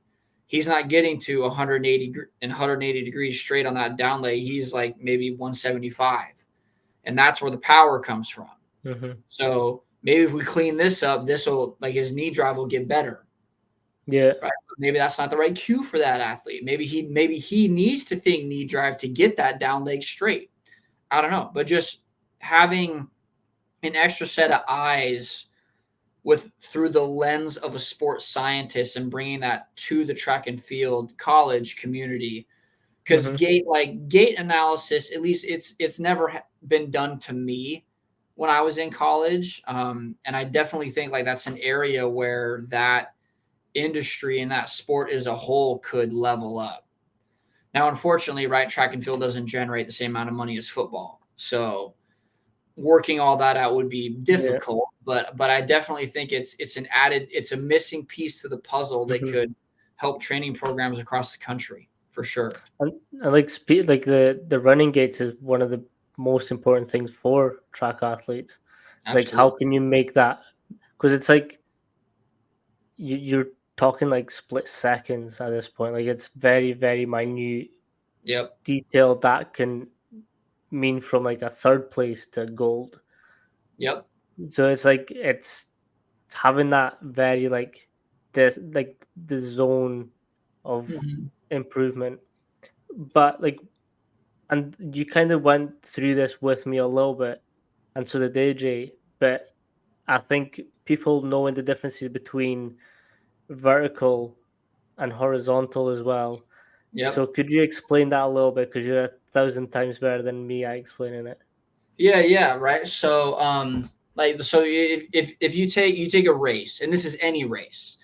He's not getting to 180 degrees straight on that down leg. He's like maybe 175. And that's where the power comes from. Hmm. So maybe if we clean this up, this will like his knee drive will get better, Yeah. right? But maybe that's not the right cue for that athlete. Maybe he needs to think knee drive to get that down leg straight. I don't know, but just having an extra set of eyes with through the lens of a sports scientist and bringing that to the track and field college community, because Hmm. gait analysis, at least it's never been done to me when I was in college, and I definitely think like that's an area where that industry and that sport as a whole could level up. Now unfortunately, right, track and field doesn't generate the same amount of money as football, so working all that out would be Yeah. difficult, but I definitely think it's a missing piece to the puzzle that Hmm. could help training programs across the country for sure. And like speed, like the running gates is one of the most important things for track athletes. It's like how Absolutely. can you make that, because it's like you're talking like split seconds at this point. Like it's very, very minute Yep. detail that can mean from like a third place to gold. Yep. So it's like it's having that very this like the zone of Mhm. improvement. But like, and you kind of went through this with me a little bit, and so did AJ. But I think people knowing the differences between vertical and horizontal as well. Yep. So could you explain that a little bit? Because you're 1,000 times better than me at explaining it. Yeah, yeah, right. So, like, so if you take a race, and this is any race,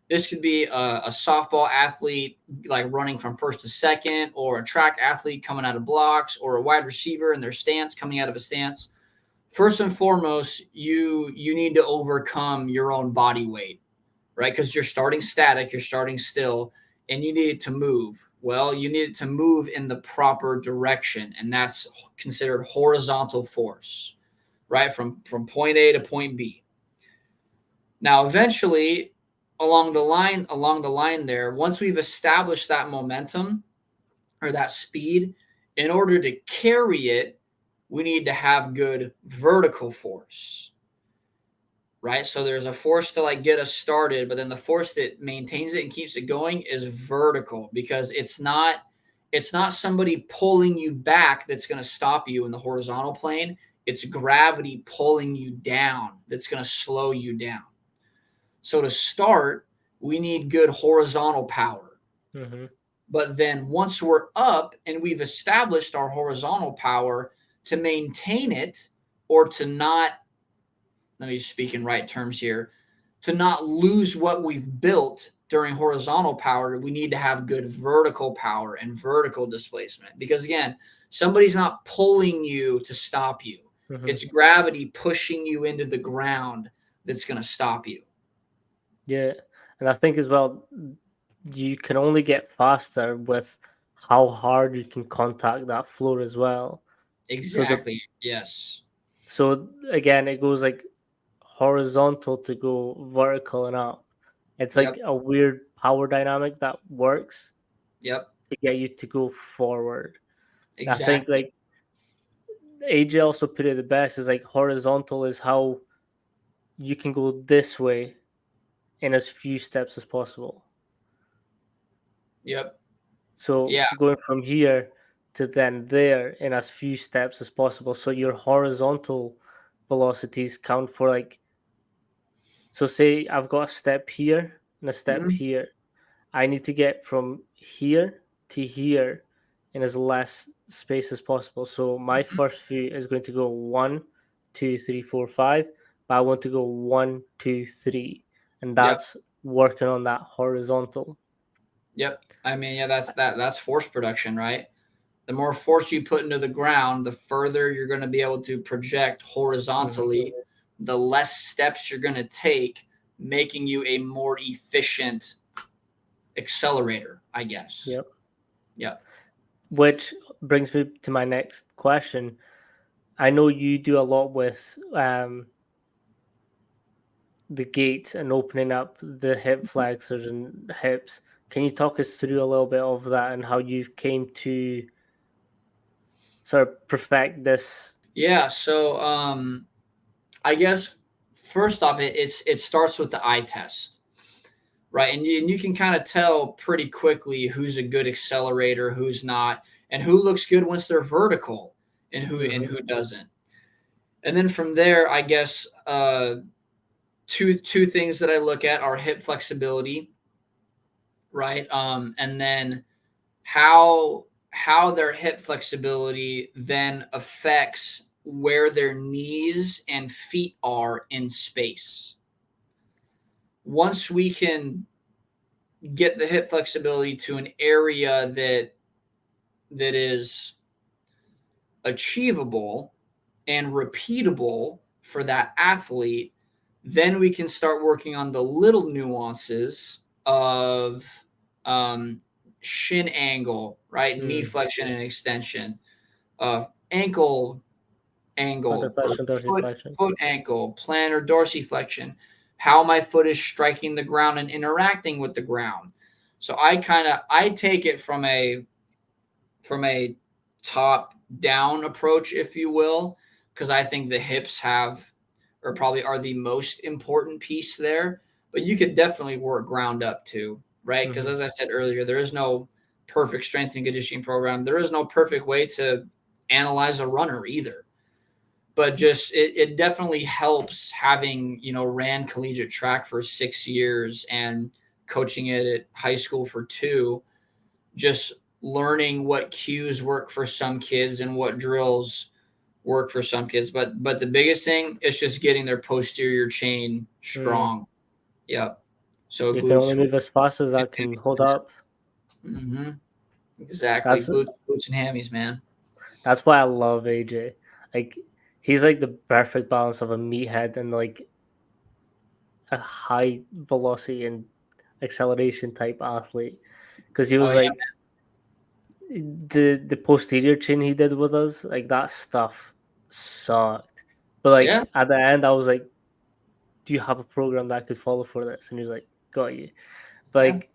this could be a softball athlete like running from first to second, or a track athlete coming out of blocks, or a wide receiver in their stance coming out of a stance. First and foremost, you need to overcome your own body weight, right? Because you're starting static, you're starting still, and you need it to move. Well, you need it to move in the proper direction, and that's considered horizontal force, right? From point A to point B. Now, eventually, along the line there, once we've established that momentum or that speed, in order to carry it, we need to have good vertical force, right? So there's a force to like get us started, but then the force that maintains it and keeps it going is vertical, because it's not somebody pulling you back that's going to stop you in the horizontal plane. It's gravity pulling you down that's going to slow you down. So to start, we need good horizontal power. Mm-hmm. But then once we're up and we've established our horizontal power, to maintain it, or to not, let me speak in right terms here, to not lose what we've built during horizontal power, we need to have good vertical power and vertical displacement. Because again, somebody's not pulling you to stop you. Mm-hmm. It's gravity pushing you into the ground that's going to stop you. Yeah, and I think as well, you can only get faster with how hard you can contact that floor as well. So the Exactly. Yes. so again, it goes like horizontal to go vertical and up. It's like Yep. a weird power dynamic that works Yep. to get you to go forward. And I think Exactly. like AJ also put it the best is like horizontal is how you can go this way in as few steps as possible. Yep. So Yeah. going from here to then there in as few steps as possible. So your horizontal velocities count for like, so say I've got a step here and a step Mhm. here. I need to get from here to here in as less space as possible. So my Mhm. first few is going to go 1, 2, 3, 4, 5, but I want to go 1, 2, 3, and Yep. that's working on that horizontal. Yep. I mean, yeah, that's force production, right? The more force you put into the ground, the further you're going to be able to project Hmm. horizontally, the less steps you're going to take, making you a more efficient accelerator, I guess. Yep. Yep. Which brings me to my next question. I know you do a lot with the gates and opening up the hip flexors and hips. Can you talk us through a little bit of that and how you came to sort of perfect this? Yeah. So, I guess first off, it starts with the eye test, right? And you can kind of tell pretty quickly who's a good accelerator, who's not, and who looks good once they're vertical, and who and Hmm. who doesn't. And then from there, I guess two things that I look at are hip flexibility, right? And then how their hip flexibility then affects where their knees and feet are in space. Once we can get the hip flexibility to an area that is achievable and repeatable for that athlete, then we can start working on the little nuances of um, shin angle, right? Knee Mm. flexion and extension, ankle Plantar angle or flexion, dorsiflexion. foot ankle, plantar dorsiflexion, how my foot is striking the ground and interacting with the ground. So I take it from a top down approach, if you will, because I think the hips have or probably are the most important piece there. But you could definitely work ground up too, right? Because Mm-hmm. as I said earlier, there is no perfect strength and conditioning program. There is no perfect way to analyze a runner either. But just it definitely helps having, ran collegiate track for 6 years and coaching it at high school for two, just learning what cues work for some kids and what drills work for some kids. But the biggest thing is just getting their posterior chain Mm. strong. Yep. So You can only glutes. move as fast as that can hold up. Mm-hmm. Exactly. That's Glutes and hammies, man. that's why I love AJ. Like he's like the perfect balance of a meathead and like a high velocity and acceleration type athlete. Because he Oh was yeah, like the posterior chain he did with us, like that stuff sucked. But yeah, like at the end, I was like, "Do you have a program that I could follow for this?" And he was like, "Got you." But yeah. like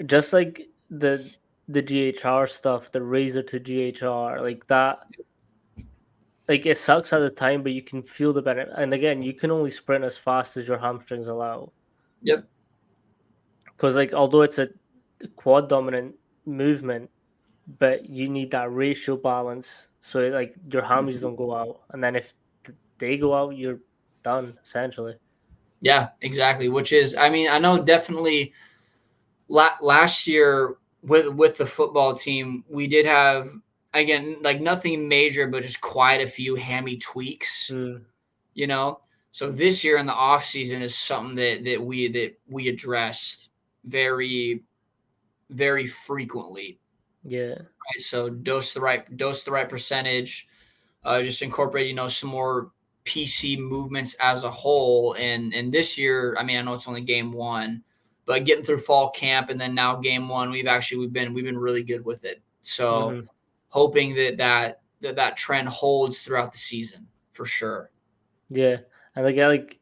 just like the GHR stuff, the razor to GHR, like that, like it sucks at the time, but you can feel the benefit. And again, you can only sprint as fast as your hamstrings allow. Yep. Because like although it's a quad dominant movement, but you need that ratio balance so like your hammies don't go out, and then if they go out, you're done essentially. Yeah, exactly. Which is, I mean, I know definitely last year with the football team, we did have again like nothing major, but just quite a few hammy tweaks. Mm, You know, so this year in the off season is something that we addressed very very frequently. yeah. Right? So dose the right percentage, just incorporate some more PC movements as a whole. And this year, I mean, I know it's only game one, but getting through fall camp and then now game one, we've been really good with it. So Hmm. hoping that trend holds throughout the season for sure. Yeah, and like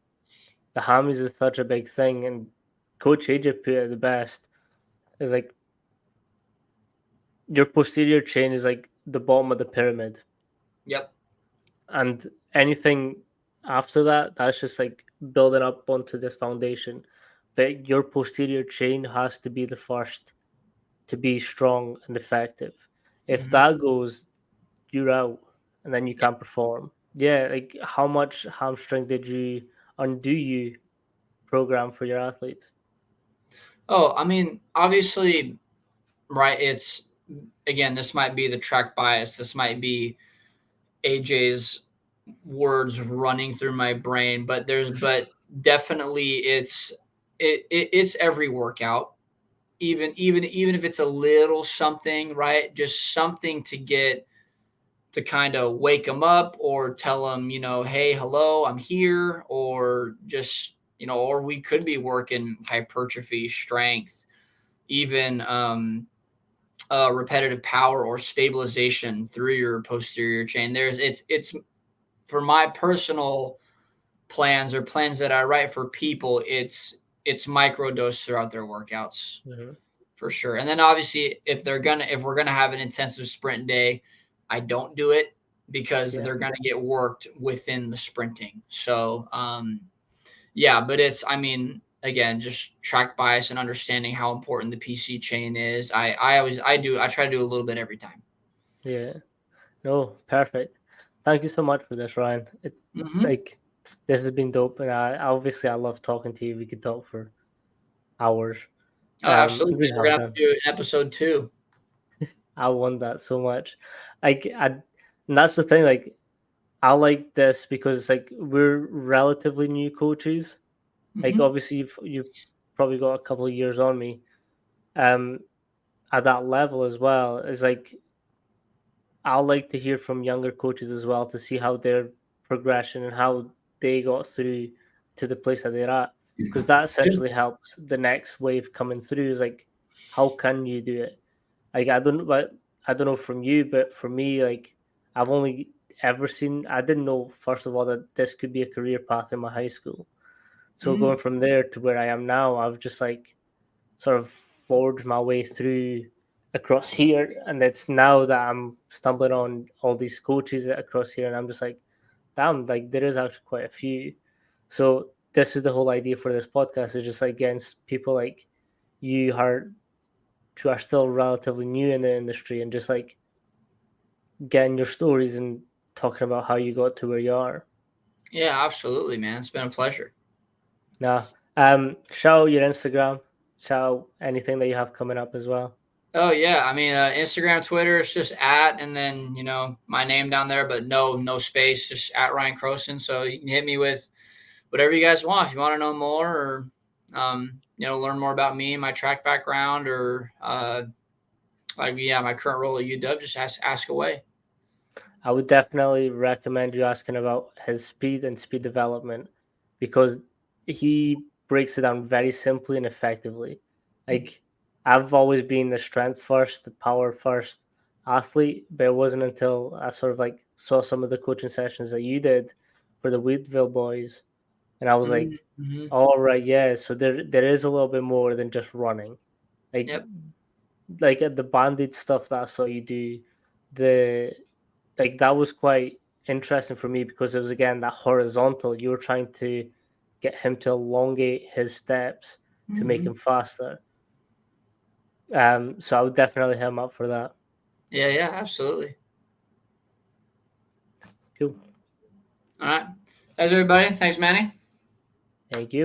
the hammies is such a big thing, and Coach AJ put it the best. Is like your posterior chain is like the bottom of the pyramid, Yep. and anything after that, that's just like building up onto this foundation. But your posterior chain has to be the first to be strong and effective. If Hmm. that goes, you're out, and then you Yep. can't perform. Yeah, like how much hamstring did you and do you program for your athletes? Oh, I mean, obviously, right. It's again, this might be the track bias. This might be AJ's words running through my brain, but definitely it's every workout, even if it's a little something, right? Just something to get to kind of wake them up or tell them, hey, hello, I'm here, or just or we could be working hypertrophy, strength, even repetitive power or stabilization through your posterior chain. It's for my personal plans or plans that I write for people, it's microdose throughout their workouts Mhm. for sure. And then obviously if we're gonna have an intensive sprint day, I don't do it because Yeah, they're gonna get worked within the sprinting. So yeah, but it's I mean again just track bias and understanding how important the PC chain is. I try to do a little bit every time. yeah. No, perfect. Thank you so much for this, Ryan. Hmm. Like this has been dope, and I love talking to you. We could talk for hours. Oh, absolutely. And we We're gonna have have done. to do an episode two. I want that so much. And that's the thing. Like I like this because it's like we're relatively new coaches. Like Hmm. obviously you've probably got a couple of years on me. Um, at that level as well. It's like I like to hear from younger coaches as well to see how their progression and how they got through to the place that they're at, because that Yeah. essentially helps the next wave coming through. Is like, how can you do it? Like I don't know from you, but for me, like I've only ever seen. I didn't know first of all that this could be a career path in my high school. So Mm, going from there to where I am now, I've just like sort of forged my way through across here, and it's now that I'm stumbling on all these coaches across here, and I'm just like, damn, like there is actually quite a few. So this is the whole idea for this podcast, is just like against people like you who are still relatively new in the industry, and just like getting your stories and talking about how you got to where you are. yeah, absolutely, man. It's been a pleasure. Now, shout out your Instagram, shout out anything that you have coming up as well. Oh yeah, I mean Instagram, Twitter, it's just at and then my name down there, but no space, just at Ryan Croson. So you can hit me with whatever you guys want. If you want to know more or learn more about me, my track background, or my current role at UW, just ask away. I would definitely recommend you asking about his speed and speed development, because he breaks it down very simply and effectively. Like I've always been the strength first, the power first athlete, but it wasn't until I sort of like saw some of the coaching sessions that you did for the Wheatville boys, and I was like, Mm-hmm. all right, yeah, so there is a little bit more than just running. Like Yep. the banded stuff that I saw you do, the like that was quite interesting for me, because it was again that horizontal. You were trying to get him to elongate his steps to make Mm-hmm. him faster. So I would definitely hit him up for that. Yeah, absolutely. Cool. All right. Thanks, everybody. Thanks, Manny. Thank you.